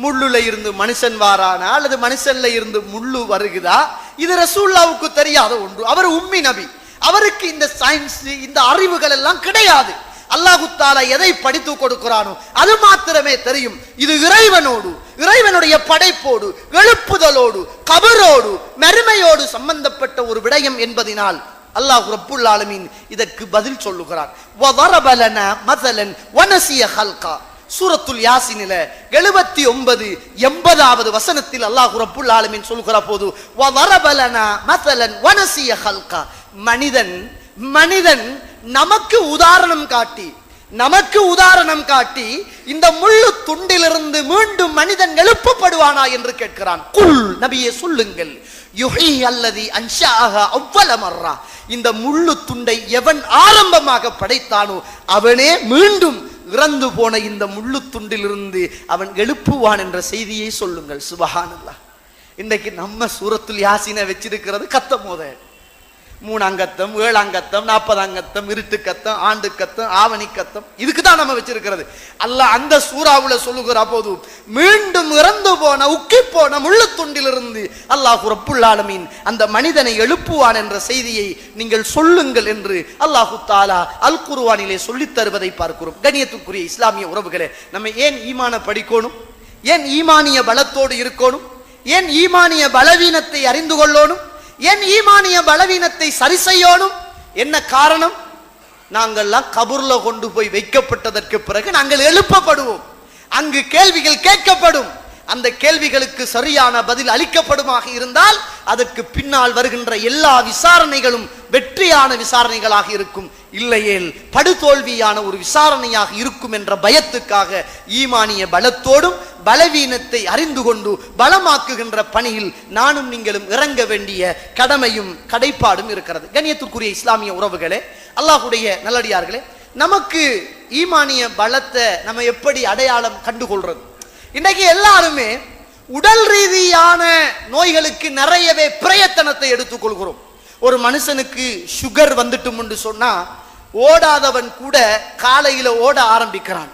முள்ளுல இருந்து மனுஷன் வாரானா அல்லது மனுஷன்ல இருந்து முள்ளு வருகுதா, இது ரசூலுல்லாஹ்வுக்கு தெரியாத ஒன்று. அவர் உம்மி நபி. அவருக்கு இந்த சயின்ஸ், இந்த அறிவுகள் எல்லாம் கிடையாது. அல்லாஹு தஆலா எதை படித்து கொடுக்கிறானோ அது மாத்திரமே தெரியும். இது இறைவனோடு, இறைவனுடைய படைப்போடு, எழுப்புதலோடு, கபரோடு, மறுமையோடு சம்பந்தப்பட்ட ஒரு விடயம் என்பதனால் அல்லாஹ் ரப்புல் ஆலமீன் இதற்கு பதில் சொல்லுகிறார். வதரப லனா மஸலன் வனசிய ஹல்கா. சூரத்துல் யாசினில 79 80வது வசனத்தில் அல்லாஹ் ரப்புல் ஆலமீன் சொல்லுகிற போது, வதரப லனா மஸலன் வனசிய ஹல்கா. மனிதன் நமக்கு உதாரணம் காட்டி இந்த முள்ளு துண்டிலிருந்து மீண்டும் மனிதன் எழுப்பப்படுவானா என்று கேட்கிறான். குல், நபியே சொல்லுங்கள், யுஹீ அல்லதி அன்ஷாஹா அவ்வல மர்ரா. இந்த முள்ளு துண்டை எவன் ஆரம்பமாக படைத்தானோ அவனே மீண்டும் இறந்து போன இந்த முள்ளு துண்டிலிருந்து அவன் எழுப்புவான் என்ற செய்தியை சொல்லுங்கள். சுபஹானல்லாஹ். இன்றைக்கு நம்ம சூரத்துல் யாசீனை வச்சிருக்கிறது கத்தம் மோத 3 அங்கத்தம், 7 அங்கத்தம், 40 அங்கத்தம், இருட்டு கத்தம், ஆண்டு கத்தம், ஆவணி கத்தம், இதுக்கு தான் நம்ம வச்சிருக்கிறது. அல்லாஹ் அந்த சூறாவுல சொல்லுகிற போது மீண்டும் இறந்து போன உக்கி போன முள்ளு துண்டிலிருந்து அல்லாஹ் ரப்புல் ஆலமீன் அந்த மனிதனை எழுப்புவான் என்ற செய்தியை நீங்கள் சொல்லுங்கள் என்று அல்லாஹு தஆலா அல் குர்ஆனிலே சொல்லித் தருவதை பார்க்கிறோம். கண்ணியத்துக்குரிய இஸ்லாமிய உறவுகளே, நம்ம ஏன் ஈமான படிக்கணும்? ஏன் ஈமானிய பலத்தோடு இருக்கணும்? ஏன் ஈமானிய பலவீனத்தை அறிந்து கொள்ளணும்? ஏன் ஈமானிய பலவீனத்தை சரி செய்யணும்? என்ன காரணம்? நாங்கள்லாம் கபூர்ல கொண்டு போய் வைக்கப்பட்டதற்கு பிறகு நாங்கள் எழுப்பப்படுவோம். அங்கு கேள்விகள் கேட்கப்படும். அந்த கேள்விகளுக்கு சரியான பதில் அளிக்கப்படுமாக இருந்தால் அதற்கு பின்னால் வருகின்ற எல்லா விசாரணைகளும் வெற்றியான விசாரணைகளாக இருக்கும். இல்லையேல் படுதோல்வியான ஒரு விசாரணையாக இருக்கும் என்ற பயத்துக்காக ஈமானிய பலத்தோடும் பலவீனத்தை அறிந்து கொண்டு பலமாக்குகின்ற பணியில் நானும் நீங்களும் இறங்க வேண்டிய கடமையும் கடைப்பாடும் இருக்கிறது. கண்ணியத்திற்குரிய இஸ்லாமிய உறவுகளே, அல்லாஹ்வுடைய நல்லடியார்களே, நமக்கு ஈமானிய பலத்தை நம்ம எப்படி அடையாளம் கண்டுகொள்றது? இன்றைக்கு எல்லாருமே உடல் ரீதியான நோய்களுக்கு நிறையவே பிரயத்தனத்தை எடுத்துக்கொள்கிறோம். ஒரு மனுஷனுக்கு சுகர் வந்துட்டும்னு சொன்னா ஓடாதவன் கூட காலையில ஓட ஆரம்பிக்கிறான்,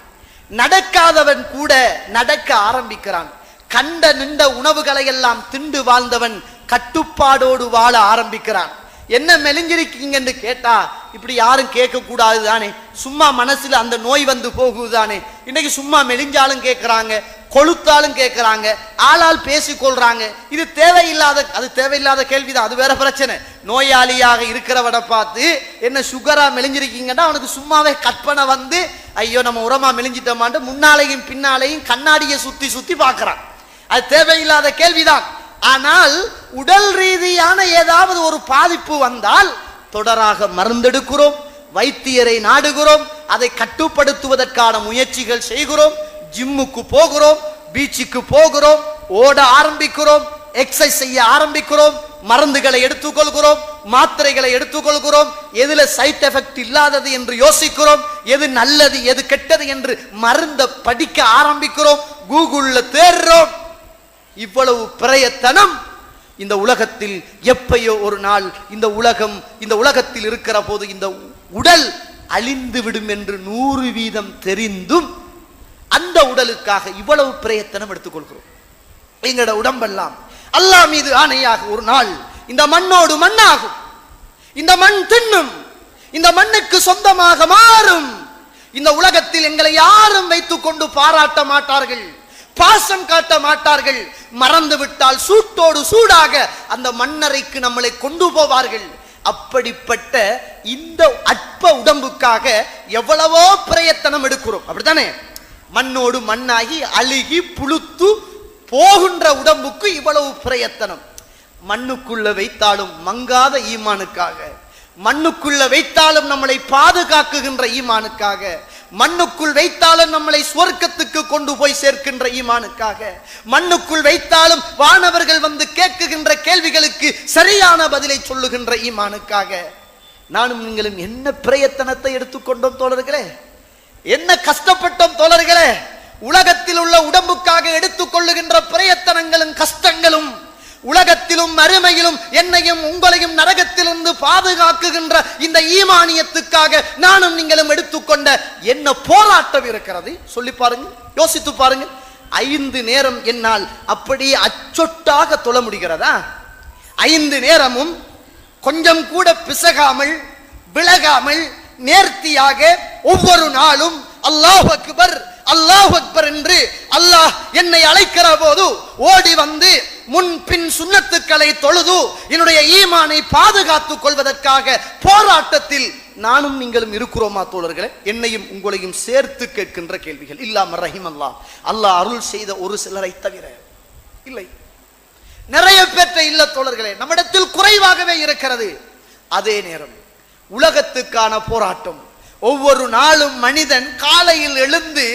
நடக்காதவன் கூட நடக்க ஆரம்பிக்கிறான். கண்ட நின்ற உணவுகளை எல்லாம் திண்டு வாழ்ந்தவன் கட்டுப்பாடோடு வாழ ஆரம்பிக்கிறான். என்ன மெலிஞ்சிருக்கீங்கன்னு கேட்டா இப்படி யாரும் கேட்க கூடாது தானே, சும்மா மனசுல அந்த நோய் வந்து போகுதானே. இன்னைக்கு சும்மா மெலிஞ்சாலும் கேட்கிறாங்க, கொளுத்தாலும் கேட்கிறாங்க, ஆளால் பேசிக்கொள்றாங்க. இது தேவையில்லாத கேள்விதான், அது வேற பிரச்சனை. நோயாளியாக இருக்கிறவனை பார்த்து என்ன சுகரா மெலிஞ்சிருக்கீங்கன்னா அவனுக்கு சும்மாவே கற்பனை வந்து ஐயோ நம்ம உரமா மெலிஞ்சிட்டோமான்னு முன்னாலையும் பின்னாலையும் கண்ணாடியை சுத்தி சுத்தி பார்க்கிறான். அது தேவையில்லாத கேள்விதான். ஆனால் உடல் ரீதியான ஏதாவது ஒரு பாதிப்பு வந்தால் தொடராக மருந்தெடுக்கிறோம், வைத்தியரை நாடுகிறோம், அதை கட்டுப்படுத்துவதற்கான முயற்சிகள் செய்கிறோம், ஜிம்முக்கு போகிறோம், பீச்சுக்கு போகிறோம், ஓட ஆரம்பிக்கிறோம், எக்ஸசைஸ் செய்ய ஆரம்பிக்கிறோம், மருந்துகளை எடுத்துக்கொள்கிறோம், மாத்திரைகளை எடுத்துக்கொள்கிறோம், எதுல சைட் எஃபெக்ட் இல்லாதது என்று யோசிக்கிறோம், எது நல்லது எது கெட்டது என்று மருந்த படிக்க ஆரம்பிக்கிறோம், கூகுள்ல தேடுறோம். இவ்வளவு பிரயத்தனம் இந்த உலகத்தில் எப்பயோ ஒரு நாள் இந்த உலகத்தில் இருக்கிற போது இந்த உடல் அழிந்து விடும் என்று 100% தெரிந்தும் அந்த உடலுக்காக இவ்வளவு பிரயத்தனம் எடுத்துக்கொள்கிறோம். எங்களோட உடம்பெல்லாம் அல்லாஹ் மீது ஆணையாக ஒரு நாள் இந்த மண்ணோடு மண்ணாகும், இந்த மண் தின்னும், இந்த மண்ணுக்கு சொந்தமாக மாறும். இந்த உலகத்தில் எங்களை யாரும் வைத்துக் கொண்டு பாராட்ட மாட்டார்கள், பாசம் காட்ட மாட்டார்கள். மறந்து விட்டால் சூட்டோடு சூடாக அந்த மண்ணறைக்கு நம்மளை கொண்டு போவார்கள். அப்படிப்பட்ட இந்த அற்ப உடம்புக்காக எவ்வளவோ பிரயத்தனம் எடுக்கிறோம், அப்படித்தானே? மண்ணோடு மண்ணாகி அழுகி புழுத்து போகின்ற உடம்புக்கு இவ்வளவு பிரயத்தனம். மண்ணுக்குள்ள வைத்தாலும் மங்காத ஈமானுக்காக, மண்ணுக்குள்ள வைத்தாலும் நம்மளை பாதுகாக்குகின்ற ஈமானுக்காக, மண்ணுக்குள் வைத்தாலும் நம்மளை சுவர்க்கத்துக்கு கொண்டு போய் சேர்க்கின்ற ஈமானுக்காக, மண்ணுக்குள் வைத்தாலும் வானவர்கள் வந்து கேட்குகின்ற கேள்விகளுக்கு சரியான பதிலை சொல்லுகின்ற ஈமானுக்காக நானும் நீங்களும் என்ன பிரயத்தனத்தை எடுத்துக்கொண்டோம் தோழர்களே, என்ன கஷ்டப்பட்டோம் தோழர்களே. உலகத்தில் உள்ள உடம்புக்காக எடுத்துக்கொள்ளுகின்ற பிரயத்தனங்களும் கஷ்டங்களும் உலகத்திலும் மறுமையிலும் என்னையும் உங்களையும் நரகத்திலிருந்து பாதுகாக்குகின்ற இந்த ஈமானியத்துக்காக நானும் நீங்களும் எடுத்துக்கொண்ட என்ன போராட்டம் இருக்கிறது சொல்லி பாருங்க, யோசித்து பாருங்க. 5 நேரம் என்னால் அப்படியே அச்சொட்டாக தொழ முடிகிறதா? 5 நேரமும் கொஞ்சம் கூட பிசகாமல் விலகாமல் நேர்த்தியாக ஒவ்வொரு நாளும் அல்லாஹ் அக்பர் அல்லாஹ் அக்பர் என்று அல்லாஹ் என்னை அழைக்கிற போது ஓடி வந்து முன் பின் சுன்னத்துக்களை தொழுது என்னுடைய ஈமானை பாதுகாத்துக் கொள்வதற்காக போராட்டத்தில் நானும் நீங்களும் இருக்கிறோமா தோழர்களே? என்னையும் உங்களையும் சேர்த்து கேட்கின்ற கேள்விகள். இல்லாம ரஹீம் அல்லாஹ், அல்லாஹ் அருள் செய்த ஒரு சிலரை தவிர இல்லை, நிறைய பேற்ற இல்ல தோழர்களே, நம்மிடத்தில் குறைவாகவே இருக்கிறது. அதே நேரம் உலகத்துக்கான போராட்டம். ஒவ்வொரு நாளும் மனிதன் காலையில் எழுந்து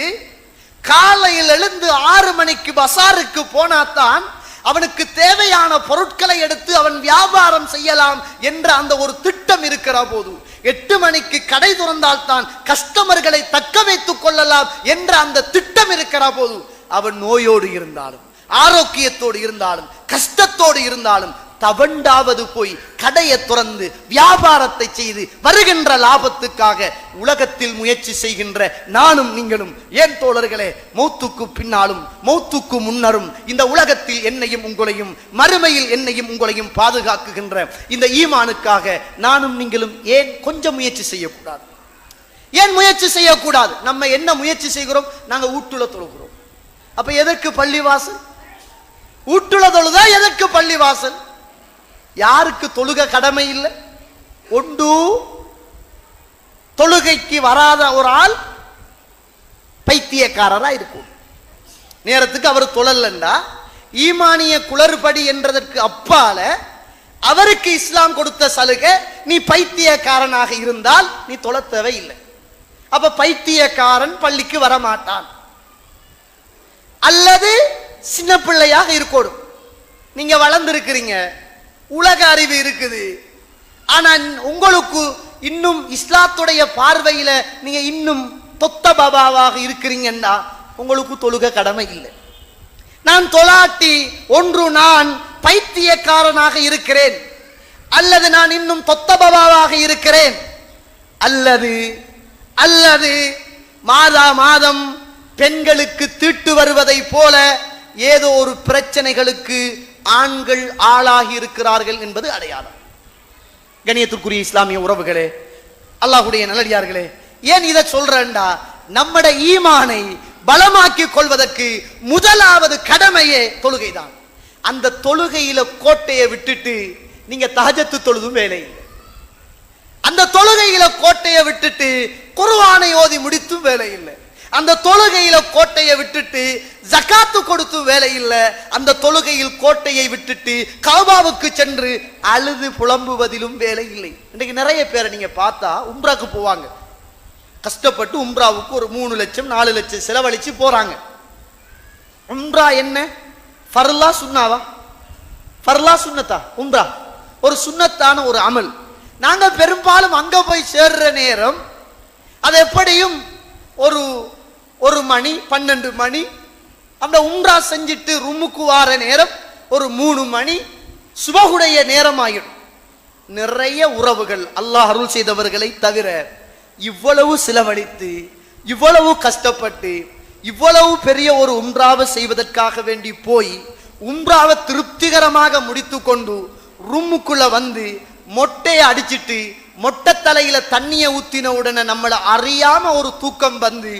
6 மணிக்கு பசாருக்கு போனாத்தான் அவனுக்கு தேவையான பொருட்களை எடுத்து அவன் வியாபாரம் செய்யலாம் என்ற அந்த ஒரு திட்டம் இருக்கிற போது, 8 மணிக்கு கடை திறந்தால் தான் கஸ்டமர்களை தக்க வைத்துக் கொள்ளலாம் என்ற அந்த திட்டம் இருக்கிற போது அவன் நோயோடு இருந்தாலும் ஆரோக்கியத்தோடு இருந்தாலும் கஷ்டத்தோடு இருந்தாலும் தவண்டாவது போய் கடையை திறந்து வியாபாரத்தை செய்து வருகின்ற லாபத்துக்காக உலகத்தில் முயற்சி செய்கின்ற நானும் நீங்களும் ஏன் தோழர்களே, மௌத்துக்கு பின்னாலும் மௌத்துக்கு முன்னரும் இந்த உலகத்தில் என்னையும் உங்களையும் மறுமையில் என்னையும் உங்களையும் பாதுகாக்குகின்ற இந்த ஈமானுக்காக நானும் நீங்களும் ஏன் கொஞ்சம் முயற்சி செய்யக்கூடாது? ஏன் முயற்சி செய்யக்கூடாது? நம்ம என்ன முயற்சி செய்கிறோம்? நாங்க வீட்டுல தொழுகிறோம். அப்ப எதற்கு பள்ளிவாசல்? வீட்டுல தொழுதா எதற்கு பள்ளிவாசல்? யாருக்கு தொழுக கடமை இல்லை? ஒன்று தொழுகைக்கு வராத ஒரு ஆள் பைத்தியக்காரரா இருக்கும். நேரத்துக்கு அவர் தொழலண்டா ஈமானிய குளறுபடி என்றதற்கு அப்பால அவருக்கு இஸ்லாம் கொடுத்த சலுகை, நீ பைத்தியக்காரனாக இருந்தால் நீ தொழ தேவை இல்லை. அப்ப பைத்தியக்காரன் பள்ளிக்கு வரமாட்டான். அல்லது சின்ன பிள்ளையாக இருக்கணும். நீங்க வளர்ந்திருக்கிறீங்க, உலக அறிவு இருக்குது, ஆனா உங்களுக்கு இன்னும் இஸ்லாத்துடைய பார்வையில நீங்க இன்னும் தொத்த பாபாவாக இருக்கிறீங்கன்னா உங்களுக்கு தொழுக கடமை இல்லை. நான் தொலாட்டி ஒன்று நான் பைத்தியக்காரனாக இருக்கிறேன், அல்லது நான் இன்னும் தொத்தபவாவாக இருக்கிறேன், அல்லது அல்லது மாதா மாதம் பெண்களுக்கு தீட்டு வருவதை போல ஏதோ ஒரு பிரச்சனைகளுக்கு ஆண்கள் ஆளாகி இருக்கிறார்கள் என்பது அடையாளம். கண்ணியத்திற்குரிய இஸ்லாமிய உறவுகளே, அல்லாஹ்வுடைய நல்லடியார்களே, ஏன் இதை சொல்றேன்டா, நம்முடைய ஈமானை பலமாக்கிக் கொள்வதற்கு முதலாவது கடமையே தொழுகைதான். அந்த தொழுகையில கோட்டையை விட்டுட்டு நீங்க தஹஜ்ஜத் தொழுதும் வேலை இல்லை. அந்த தொழுகையில கோட்டையை விட்டுட்டு குர்ஆனை ஓதி முடித்தும் வேலை இல்லை. அந்த தொழுகையில கோட்டையை விட்டுட்டு ஜகாத்து கொடுத்தும் வேலை இல்லை. அந்த தொழுகையில் கோட்டையை விட்டுட்டு கஅபாவுக்கு சென்று அழுது புலம்புவதிலும் வேலை இல்லை. இன்னைக்கு நிறைய பேரை நீங்க பார்த்தா உம்ராக்கு போவாங்க, கஷ்டப்பட்டு உம்ராவுக்கு ஒரு 3 லட்சம் 4 லட்சம் செலவழிச்சு போறாங்க. உம்ரா என்ன, ஃபர்லா சுன்னாவா? ஃபர்லா சுன்னத்தா? உம்ரா ஒரு சுன்னத்தான ஒரு அமல். நாங்க பெரும்பாலும் அங்க போய் சேர்ற நேரம் அது எப்படியும் ஒரு மணி 12 மணி, அந்த உம்ரா செஞ்சிட்டு ரூமுக்கு வார நேரம் ஒரு 3 மணி, சுபஹுடைய நேரம் ஆகிடும். நிறைய உறவுகள் அல்லாஹ் அருள் செய்தவர்களை தவிர இவ்வளவு செலவழித்து இவ்வளவு கஷ்டப்பட்டு இவ்வளவு பெரிய ஒரு உம்ராவை செய்வதற்காக வேண்டி போய் உம்ராவை திருப்திகரமாக முடித்து கொண்டு ரூமுக்குள்ள வந்து மொட்டையை அடிச்சிட்டு மொட்டை தலையில தண்ணியை ஊத்தின உடனே நம்மளை அறியாம ஒரு தூக்கம் வந்து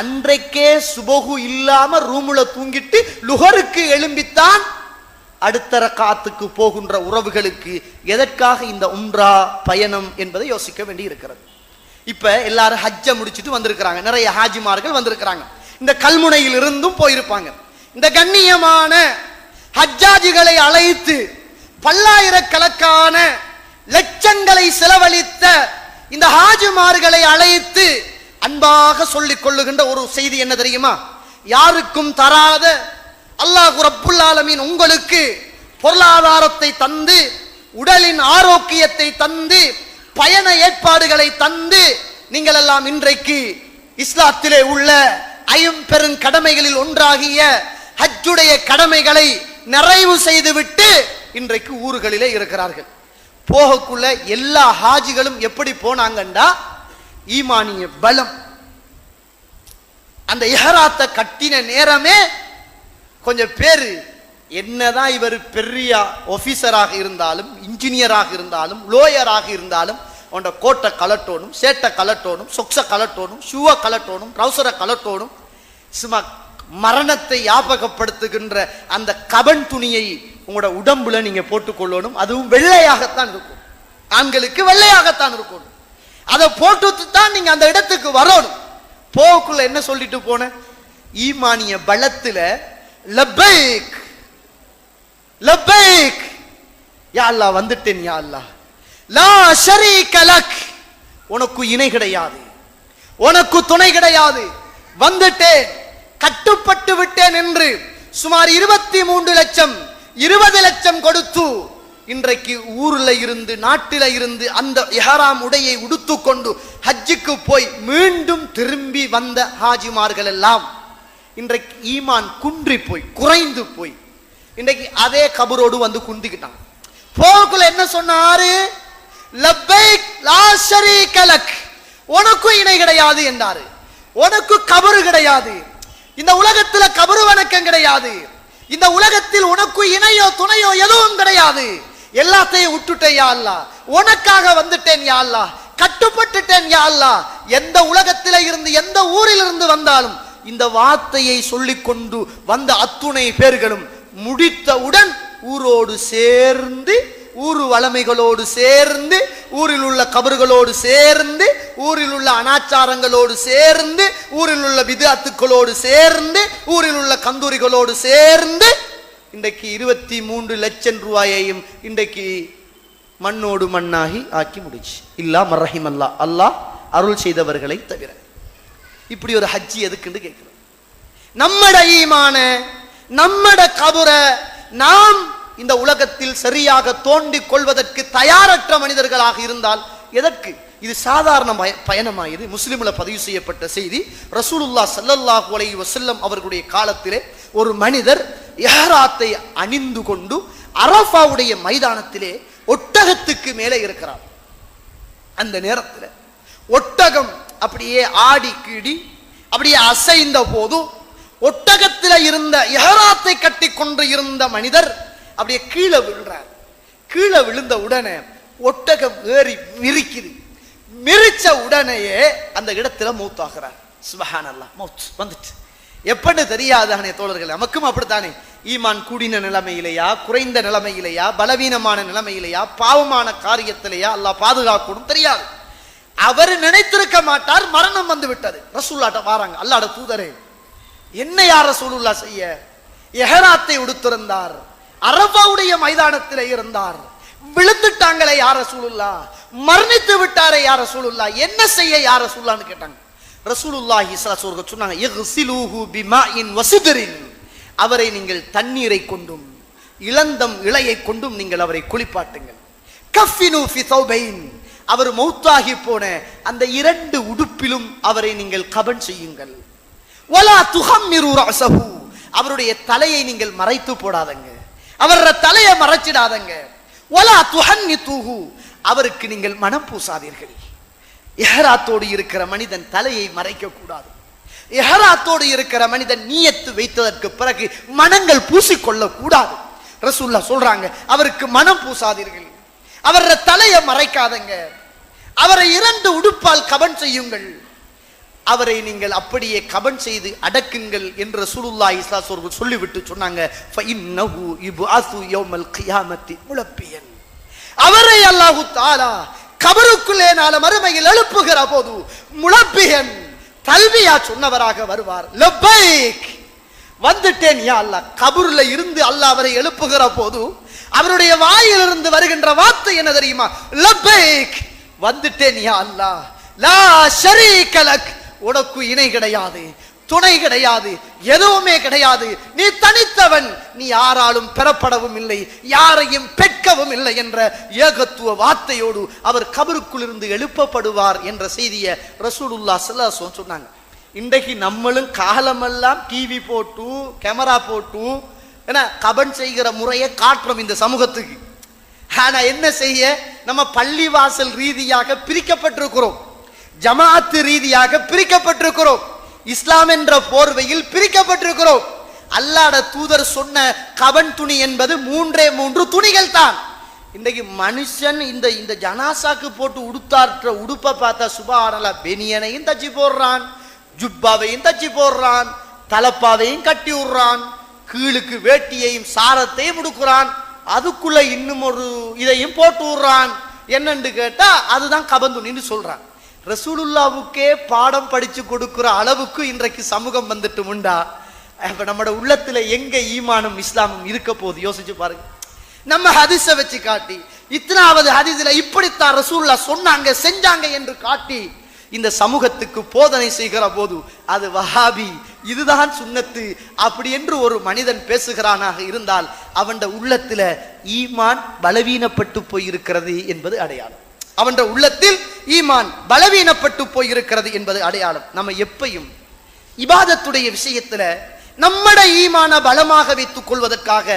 அன்றைக்கே சுபஹு இல்லாம ரூமுல தூங்கிட்டு லுஹருக்கு எழும்பித்தான் அடுத்த ரக்காத்துக்கு போகின்ற உறவுகளுக்கு எதற்காக இந்த உம்ரா பயணம் என்பதை யோசிக்க வேண்டி இருக்கிறது. இப்ப எல்லாரும் ஹஜ்ஜை முடிச்சுட்டு வந்திருக்கிறாங்க, நிறைய ஹாஜிமார்கள் வந்திருக்கிறாங்க, இந்த கல்முனையில் இருந்தும் போயிருப்பாங்க. இந்த கண்ணியமான ஹஜ்ஜாஜிகளை அழைத்து பல்லாயிரக்கணக்கான லட்சங்களை செலவழித்த இந்த ஹாஜிமார்களை அழைத்து அன்பாக சொல்லிக் கொள்ளுகின்ற ஒரு செய்தி என்ன தெரியுமா? யாருக்கும் தராத அல்லாஹ் ரப்புல் ஆலமீன் உங்களுக்கு பொருளாதாரத்தை தந்து, உடலின் ஆரோக்கியத்தை தந்து, பயண ஏற்பாடுகளை தந்து, நீங்கள் எல்லாம் இன்றைக்கு இஸ்லாத்திலே உள்ள 5 பெருங்கடமைகளில் ஒன்றாகிய ஹஜ்ஜுடைய கடமைகளை நிறைவு செய்துவிட்டு இன்றைக்கு ஊர்களிலே இருக்கிறார்கள். போகக்குள்ள எல்லா ஹாஜிகளும் எப்படி போனாங்கண்டா, ஈமானிய பலம், அந்த இஹ்ராத்த கட்டின நேரமே கொஞ்சம் பேரு என்னதான் இவர் பெரிய ஆபீசராக இருந்தாலும், இன்ஜினியராக இருந்தாலும், லோயராக இருந்தாலும் அவனோட கோட்டை கலட்டோனும், சேட்டை கலட்டோனும், சொக்ஸை கலட்டோனும், ஷூவை கலட்டோனும், ட்ரௌசரை கலட்டோனும், சும்மா மரணத்தை ஞாபகப்படுத்துகின்ற அந்த கபன் துணியை உங்களோட உடம்புல நீங்க போட்டுக்கொள்ளணும். அதுவும் வெள்ளையாகத்தான் இருக்கும், ஆண்களுக்கு வெள்ளையாகத்தான் இருக்கணும். அதை போட்டு தான் நீங்க அந்த இடத்துக்கு வரணும். போக்குள்ள என்ன சொல்லிட்டு போன, ஈமானிய பலத்துல லப்பைக் லப்பைக் யா அல்லாஹ் வந்துட்டேன், யா அல்லாஹ் லா ஷரீக லக், உனக்கு இணை கிடையாது, உனக்கு துணை கிடையாது, வந்துட்டேன், கட்டுப்பட்டு விட்டேன் என்று சுமார் 23 லட்சம் 20 லட்சம் கொடுத்து இன்றைக்கு ஊர்ல இருந்து நாட்டில இருந்து அந்த இஹ்ராம் உடையை உடுத்துக்கொண்டு ஹஜ்ஜுக்கு போய் மீண்டும் திரும்பி வந்த ஹாஜிமார்கள் எல்லாம் இன்றைக்கு ஈமான் குன்றி போய் குறைந்து போய் இன்றைக்கு அதே கபரோடு வந்து குந்திக்கிட்டாங்க. போக்குள்ள என்ன சொன்னாரு, லப்பைக் லா ஷரீக லக், உனக்கு இணை கிடையாது என்றாரு. உனக்கு கபரு கிடையாது, இந்த உலகத்துல கபரு வணக்கம் கிடையாது, இந்த உலகத்தில் உனக்கு இணையோ துணையோ எதுவும் கிடையாது, எல்லாத்தையும் விட்டுட்டேன் யா அல்லாஹ், உனக்காக வந்துட்டேன் யா அல்லாஹ், கட்டுப்பட்டுட்டேன் யா அல்லாஹ். எந்த உலகத்தில இருந்து எந்த ஊரில் இருந்து வந்தாலும் இந்த வார்த்தையை சொல்லிக்கொண்டு வந்த அத்துணை பேர்களும் முடித்தவுடன் ஊரோடு சேர்ந்து, ஊரு வளமைகளோடு சேர்ந்து, ஊரில் உள்ள கபறுகளோடு சேர்ந்து, ஊரில் உள்ள அனாச்சாரங்களோடு சேர்ந்து, ஊரில் உள்ள பித்அத்துகளோடு சேர்ந்து, ஊரில் உள்ள கந்தூரிகளோடு சேர்ந்து இன்றைக்கு 23 லட்சம் ரூபாயையும் இன்றைக்கு மண்ணோடு மண்ணாகி ஆக்கி முடிச்சு. இல்லா மர்ரஹிம் அல்லா, அல்லாஹ் அருள் செய்தவர்களை தவிர. இப்படி ஒரு ஹஜ்ஜி எதுக்குன்னு கேட்கிறோம். நம்மட ஈமான நம்மட கபுர நாம் இந்த உலகத்தில் சரியாக தோண்டிக் கொள்வதற்கு தயாரற்ற மனிதர்களாக இருந்தால் எதற்கு? இது சாதாரண பயணமா? இது முஸ்லிம்ல பதிவு செய்யப்பட்ட செய்தி. ரசூலுல்லாஹ் ஸல்லல்லாஹு அலைஹி வஸல்லம் அவர்களுடைய காலத்திலே ஒரு மனிதர் இஹ்ராத்தை அணிந்து கொண்டு அரஃபாவுடைய மைதானத்திலே ஒட்டகத்துக்கு மேலே இருக்கிறார். அந்த நேரத்தில் ஒட்டகம் அப்படியே ஆடி கீடி அப்படியே அசைந்த போது ஒட்டகத்தில் இருந்த இஹ்ராத்தை கட்டி கொண்டு இருந்த மனிதர் அப்படியே கீழே விழுறார். கீழே விழுந்த உடனே ஒட்டகம் ஏறி மிரிக்குது. மிரிச்ச உடனேயே அந்த இடத்துல மௌத்தாகிறார். சுப்ஹானல்லாஹ், மௌத் வந்துட்டு. எப்படி தெரியாதானே தோழர்கள், நமக்கும் அப்படித்தானே. ஈமான் கூடின நிலைமையிலையா, குறைந்த நிலைமையிலையா, பலவீனமான நிலைமையிலையா, பாவமான காரியத்திலையா அல்லாஹ் பாதுகாக்கணும் தெரியாது. அவர் நினைத்திருக்க மாட்டார், மரணம் வந்து விட்டது. ரசூலுல்லாஹ்ட்ட வாராங்க, அல்லாஹ்வுடைய தூதரே என்ன யா ரசூலுல்லாஹ் செய்ய? இஹ்ராத்தை உடுத்திருந்தார், அரஃபாவுடைய மைதானத்தில் இருந்தார், விழுந்துட்டாங்களே யா ரசூலுல்லாஹ், மரணித்து விட்டாரே யா ரசூலுல்லாஹ், என்ன செய்ய யா ரசூலுல்லாஹ்னு கேட்டாங்க. ரசூலுல்லாஹி ஸல்லல்லாஹு அலைஹி வஸல்லம் சொன்னாங்க, இக்ஸிலூஹு பிமாஇன் வஸித்ரின், அவரை நீங்கள் தண்ணீரை கொண்டும் இளந்தம் இலையை கொண்டும் நீங்கள் அவரை குளிப்பாட்டுங்கள். கஃபினு ஃபி தௌபைன், அவர் மௌத்தாகி போன அந்த 2 உடுப்பிலும் அவரை நீங்கள் கபன் செய்யுங்கள். வலா துஹம்மிரு ரஅஸஹு, அவருடைய தலையை நீங்கள் மறைத்து போடாதங்க, அவருடைய தலையை மறைச்சிடாதங்க. வலா துஹன்னிதுஹு, அவருக்கு நீங்கள் மனம் பூசாதீர்கள். இஹ்ராத்தோடு இருக்கிற மனிதன் தலையை மறைக்க கூடாது. இஹ்ராத்தோடு இருக்கிற மனிதன் நியத்து வைத்ததற்கு பிறகு மனங்கள் பூசிக்கொள்ள கூடாது. ரசூலுல்லாஹ் சொல்றாங்க, அவருக்கு மனம் பூசாதீர்கள், அவருடைய தலையை மறைக்காதங்க, அவரை 2 உடுப்பால் கபன் செய்யுங்கள், அவரை நீங்கள் அப்படியே கபன் செய்து அடக்குங்கள் என்று ரசூலுல்லாஹி ஸல்லல்லாஹு அலைஹி வஸல்லம் சொல்லிவிட்டு சொன்னாங்க, ஃபஇன்னஹு யுப்அஸு யௌமல் கியாமத்தி முலப்பியன், அவரை அல்லாஹ் தஆலா கபருக்குள்ளே நாளை மறுமையில் எழுப்புகிற போது முலப்பியன், தல்பியா சொன்னவராக வருவார். லப்பைக், வந்துட்டேன் யா அல்லாஹ். கபூர்ல இருந்து அல்லாஹ் அவரை எழுப்புகிற போது அவருடைய வாயிலிருந்து வருகின்ற வார்த்தை என்ன தெரியுமா? லப்பைக், வந்துட்டேன் யா அல்லாஹ். லா ஷரீக லக், உனக்கு இணை கிடையாது, துணை கிடையாது, எதுவுமே கிடையாது, நீ தனித்தவன், நீ யாராலும் பெறப்படவும் இல்லை, யாரையும் பெற்கவும் இல்லை என்ற ஏகத்துவ வார்த்தையோடு அவர் கபருக்குள் இருந்து எழுப்பப்படுவார் என்ற செய்தியை ரசூலுல்லாஹ் ஸல்லல்லாஹு அலைஹி வஸல்லம் சொன்னாங்க. இன்றைக்கு நம்மளும் காலமெல்லாம் டிவி போட்டு கேமரா போட்டு என்ன கபன் செய்கிற முறையை காட்டுறோம் இந்த சமூகத்துக்கு. ஆனா என்ன செய்ய, நம்ம பள்ளிவாசல் ரீதியாக பிரிக்கப்பட்டிருக்கிறோம், ஜமாஅத்து ரீதியாக பிரிக்கப்பட்டிருக்கிறோம், இஸ்லாம் என்ற போர்வையில் பிரிக்கப்பட்டிருக்கிறோம். அல்லாஹ்வுடைய தூதர் சொன்ன கபன் துணி என்பது 3 துணிகள் தான். இன்றைக்கு மனுஷன் இந்த ஜனாசாக்கு போட்டு உடுத்தாற்ற உடுப்பை பார்த்தா சுப்ஹானல்லாஹ், பெனியனையும் தச்சு போடுறான், ஜுப்பாவையும் தச்சு போடுறான், தலப்பாவையும் கட்டி விடுறான், கீழுக்கு வேட்டியையும் சாரத்தையும் உடுக்குறான், அதுக்குள்ள இன்னும் ஒரு இதையும் போட்டு விடுறான். என்னன்னு கேட்டா அதுதான் கபன் துணின்னு சொல்றான். ரசூலுல்லாவுக்கே பாடம் படிச்சு கொடுக்கிற அளவுக்கு இன்றைக்கு சமூகம் வந்துட்டு உண்டா? அப்ப நம்மட உள்ளத்துல எங்க ஈமானும் இஸ்லாமும் இருக்க போது யோசிச்சு பாருங்க. நம்ம ஹதீஸை வச்சு காட்டி, இத்தனாவது ஹதீஸ்ல இப்படித்தான் ரசூலுல்லாஹ் சொன்னாங்க செஞ்சாங்க என்று காட்டி இந்த சமூகத்துக்கு போதனை செய்கிற போது அது வஹாபி, இதுதான் சுன்னத்து அப்படி என்று ஒரு மனிதன் பேசுகிறானாக இருந்தால் அவன் உள்ளத்துல ஈமான் பலவீனப்பட்டு போயிருக்கிறது என்பது அடையாளம். அவன் உள்ளத்தில் ஈமான் பலவீனப்பட்டு போயிருக்கிறது என்பது அடையாளம். நம்ம எப்பையும் இபாதத்துடைய விஷயத்துல நம்மட ஈமான பலமாக வைத்துக் கொள்வதற்காக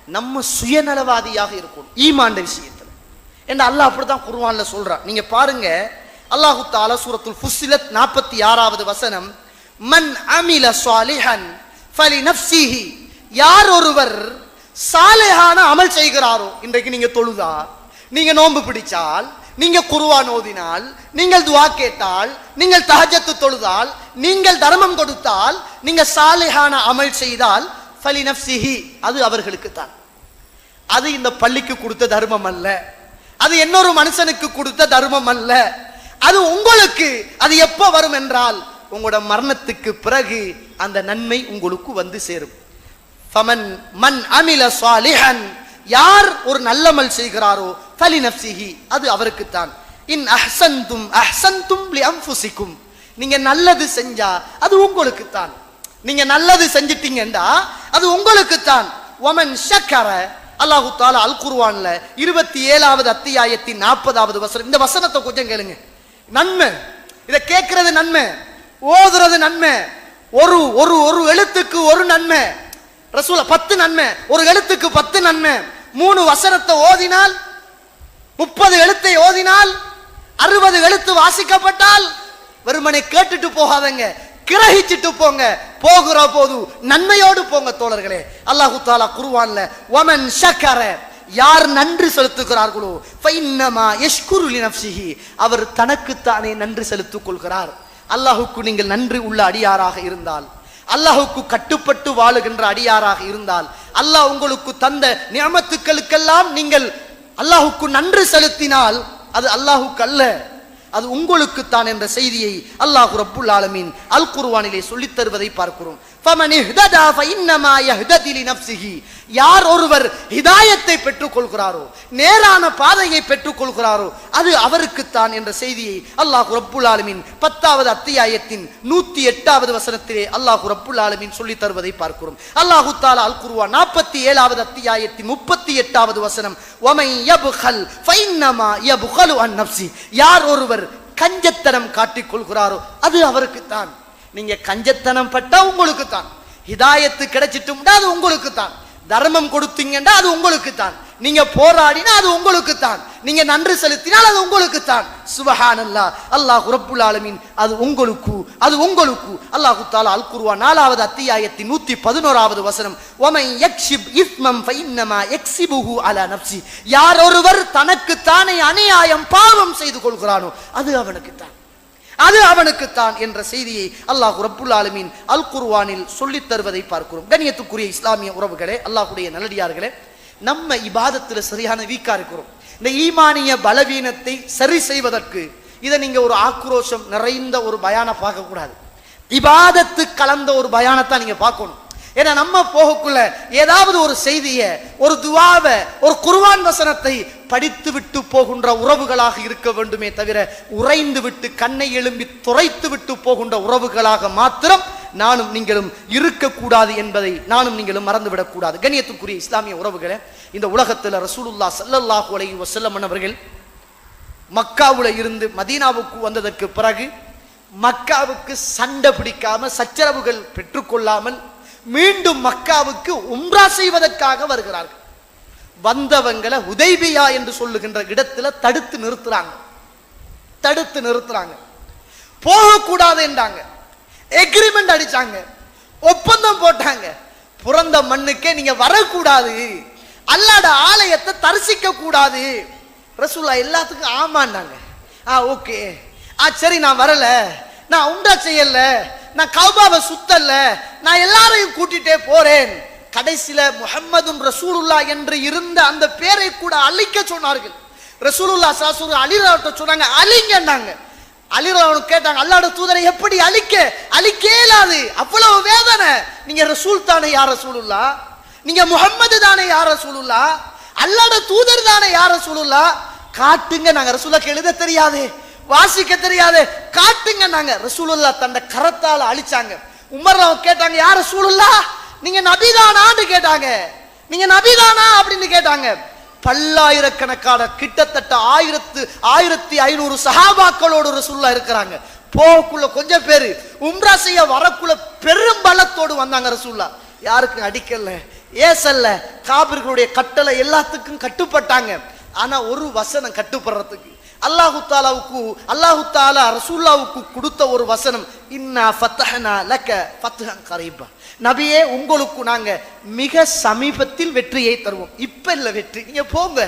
நம்ம சுயநலவாதியாக இருக்கணும். ஈமான் விஷயத்துல என்ன அல்லாஹ் அப்படிதான் குர்ஆன்ல சொல்றான். நீங்க பாருங்க, அல்லாஹு தஆலா சூரத்துல் ஃபுஸ்ஸிலத் 46வது வசனம், மன் அமில ஸாலிஹன் ஃபலினஃப்ஸிஹி, யார் ஒருவர் சாலிஹான அமல் செய்கிறாரோ, இன்றைக்கு நீங்க தொழுதா, நீங்க நோன்பு பிடிச்சால், நீங்க குர்ஆன் ஓதினால், நீங்கள் துஆ கேட்டால், நீங்கள் தஹஜ்ஜத் தொழுதால், நீங்கள் தர்மம் கொடுத்தால், நீங்க சாலிஹான அமல் செய்தால் ஃபலினஃப்ஸிஹி, அது அவர்களுக்கு தான். அது இந்த பள்ளிக்கு கொடுத்த தர்மம் அல்ல, அது இன்னொரு மனுஷனுக்கு கொடுத்த தர்மம் அல்ல, அது உங்களுக்கு. அது எப்போ வரும் என்றால் உங்களோட மரணத்துக்கு பிறகு அந்த நன்மை உங்களுக்கு வந்து சேரும். ஃபமன் மன் அமில ஸாலிஹன், யார் ஒரு நல்லமல் செய்கிறாரோ ஃபலினஃப்ஸிஹி, அது அவருக்குத்தான். இன் அஹ்சன்தும் அஹ்சன்தும் லிஅன்ஃபுஸிக்கும், நீங்க நல்லது செஞ்சா அது உங்களுக்குத்தான், நீங்க நல்லது செஞ்சிட்டீங்கடா அது உங்களுக்குத்தான். வமன் ஷக்கர, அல்லாஹ் தஆலா அல் குர்ஆன்ல 27வது அத்தியாயத்தின் 40வது வசனம், இந்த வசனத்தை கொஞ்சம் கேளுங்க. நன்மை, இத கேட்கிறது நன்மை, ஓதுறது நன்மை, ஒரு ஒரு ஒரு எழுத்துக்கு ஒரு நன்மை, ரசூல 10 நன்மை, ஒரு எழுத்துக்கு 10 நன்மை. 3 வசனத்தை ஓதினால் 30 எழுத்தை ஓதினால் 60 எழுத்து வாசிக்கப்பட்டால் வெறுமனை கேட்டுட்டு போகாதங்க, கிரகிச்சிட்டு போங்க. போகிற போது நன்மையோடு போங்க தோழர்களே. அல்லாஹு தஆலா குர்ஆன்ல வமன் ஷக்கர, யார் நன்றி செலுத்துகிறார்களோ ஃபைன்னமா யஷ்குரு லினஃப்ஸிஹி, அவர் தனக்குத்தானே நன்றி செலுத்திக் கொள்கிறார். அல்லாஹ்வுக்கு நீங்கள் நன்றி உள்ள அடியாராக இருந்தால், அல்லாஹ்வுக்கு கட்டுப்பட்டு வாழுகின்ற அடியாராக இருந்தால், அல்லாஹ் உங்களுக்கு தந்த நியமத்துக்களுக்கெல்லாம் நீங்கள் அல்லாஹ்வுக்கு நன்றி செலுத்தினால் அது அல்லாஹ்வுக்கு அல்ல, அது உங்களுக்கு தான் என்ற செய்தியை அல்லாஹ் ரப்புல் ஆலமீன் அல் குர்ஆனிலே சொல்லித் தருவதை பார்க்கிறோம். ஃபமன் இஹ்ததா ஃபஇன்னமா யஹ்ததி லினஃப்ஸிஹி, யார் ஒருவர் ஹிதாயத்தை பெற்றுக் கொள்கிறாரோ, நேரான பாதையை பெற்றுக் கொள்கிறாரோ அது அவருக்குத்தான் என்ற செய்தியை அல்லாஹ் ரப்புல் ஆலமீன் 10வது அத்தியாயத்தின் 108வது வசனத்திலே அல்லாஹ் ரப்புல் ஆலமீன் சொல்லித் தருவதை பார்க்கிறோம். அல்லாஹ் தஆலா அல் குர்ஆன் 47வது அத்தியாயத்தின் 38வது வசனம், வமன் யப்கல் ஃபஇன்னமா யப்கலு அன் நஃப்ஸி, யார் ஒருவர் கஞ்சத்தனம் காட்டிக் கொள்கிறாரோ அது அவருக்குத்தான். நீங்க கஞ்சத்தனம் பட்டா உங்களுக்கு தான், ஹிதாயத்து கிடைச்சிட்டும்டா அது உங்களுக்கு தான், தர்மம் கொடுத்தீங்கன்னா அது உங்களுக்கு தான், நீங்க போராடினா அது உங்களுக்கு தான், நீங்க நன்றி செலுத்தினால் அது உங்களுக்கு தான். சுப்ஹானல்லாஹ், அல்லாஹ் ரப்புல் ஆலமீன் அது உங்களுக்கு, அது உங்களுக்கு. அல்லாஹ் தஆலா அல் குர்ஆன் 4வது அத்தியாயத்தின் 111வது வசனம், வமன் யக்ஷிப் இஸ்மம் ஃபஇன்னமா யக்ஸிபுஹு அலா நஃப்ஸி, யார் ஒருவர் தனக்கு தானே அநியாயம் பாவம் செய்து கொள்கிறானோ அது அவனுக்கு தான், அது அவனுக்குத்தான் என்ற செய்தியை அல்லாஹ் ரப்புல் ஆலமீன் அல் குர்ஆனில் சொல்லித் தருவதை பார்க்கிறோம். கண்ணியத்துக்குரிய இஸ்லாமிய உறவுகளே, அல்லாஹ்வுடைய நல்லடியார்களே, நம்ம இபாதத்துல சரியான வீக்கா இருக்கிறோம். இந்த ஈமானிய பலவீனத்தை சரி செய்வதற்கு இதை நீங்க ஒரு ஆக்ரோஷம் நிறைந்த ஒரு பயானை பார்க்க கூடாது, இபாதத்து கலந்த ஒரு பயானத்தான் நீங்க பார்க்கணும். ஏன்னா நம்ம போகக்குள்ள ஏதாவது ஒரு செய்தியை, ஒரு துஆவை, ஒரு குர்ஆன் வசனத்தை படித்து விட்டு போகின்ற உறவுகளாக இருக்க வேண்டுமே தவிர உறைந்து விட்டு கண்ணை எழும்பி துரைத்து விட்டு போகின்ற உறவுகளாக மாத்திரம் நானும் நீங்களும் இருக்கக்கூடாது என்பதை நானும் நீங்களும் மறந்துவிடக் கூடாது. கண்ணியத்துக்குரிய இஸ்லாமிய உறவுகளே, இந்த உலகத்தில் ரசூலுல்லாஹ் ஸல்லல்லாஹு அலைஹி வஸல்லம் அவர்கள் மக்காவுல இருந்து மதீனாவுக்கு வந்ததற்கு பிறகு மக்காவுக்கு சண்டை பிடிக்காம, சச்சரவுகள் பெற்றுக்கொள்ளாமல் மீண்டும் மக்காவுக்கு உம்ரா செய்வதற்காக வருகிறார்கள். வந்தவங்களை ஹுதைபியா என்று சொல்லுகின்ற இடத்துல தடுத்து நிறுத்துறாங்க. போகக்கூடாது என்றாங்க, எக்ரிமெண்ட் அடிச்சாங்க, ஒப்பந்தம் போட்டாங்க. புறந்த மண்ணுக்கே நீங்க வரக்கூடாது, அல்லாஹ்ட ஆலயத்தை தரிசிக்க கூடாது. ரசூலுல்லாஹ் எல்லாத்துக்கும் ஆமாண்டாங்க. ஓகே, சரி, நான் வரல, நான் உம்ரா செய்யல, நான் கஅபாவை சுத்தல, நான் எல்லாரையும் கூட்டிட்டே போறேன். கடைசியில முஹம்மதுன் ரசூலுல்லாஹ் என்று இருந்த அந்த பேரை கூட அழிக்க சொன்னார்கள். ரசூலுல்லாஹ் ஸல்லல்லாஹு அலைஹி அலிரஹ்ட்ட சொன்னாங்க, அழிங்கன்னாங்க. அலிரஹ்வு கேட்டாங்க, அல்லாஹ்வுடைய தூதரை எப்படி அழிக்க இயலாது, அவ்வளவு வேதனை. நீங்க ரசூல் தானே யா ரசூலுல்லாஹ், நீங்க முஹம்மது தானே யா ரசூலுல்லாஹ், அல்லாஹ்வுடைய தூதர் தானே யா ரசூலுல்லாஹ், காட்டுங்க. நாங்க ரசூலுல்லாஹ்க்கு எழுத தெரியாது, வாசிக்க தெரியாது, காட்டுங்க. நாங்க ரசூலுல்லாஹ் தன்னை கரத்தால அழிச்சாங்க. உமர் கேட்டாங்க, யா ரசூலுல்லாஹ், நீங்க நபிதானான்னு கேட்டாங்க. நீங்க நபிதானா அப்படின்னு கேட்டாங்க. பல்லாயிரக்கணக்கான கிட்டத்தட்ட 1500 சஹாபாக்களோடு ரசூலுல்லாஹ் இருக்கிறாங்க. போக்குள்ள கொஞ்சம் பேரு, உம்ரா செய்ய வரக்குள்ள பெரும் பலத்தோடு வந்தாங்க. ரசூலுல்லாஹ் யாருக்கும் அடிக்கல, ஏசல்ல, காபிர்களுடைய கட்டளை எல்லாத்துக்கும் கட்டுப்பட்டாங்க. ஆனா ஒரு வசனம் கட்டுப்படுறதுக்கு அல்லாஹு தாலா ரசூலுல்லாஹ்வுக்கு கொடுத்த ஒரு வசனம், இன்னா ஃபத்தஹ்னா லக ஃபத்ஹன் கரீபா, நபியே உங்களுக்கு நாங்க மிக சமீபத்தில் வெற்றியை தருவோம். இப்ப இல்ல வெற்றி, நீங்க போங்க,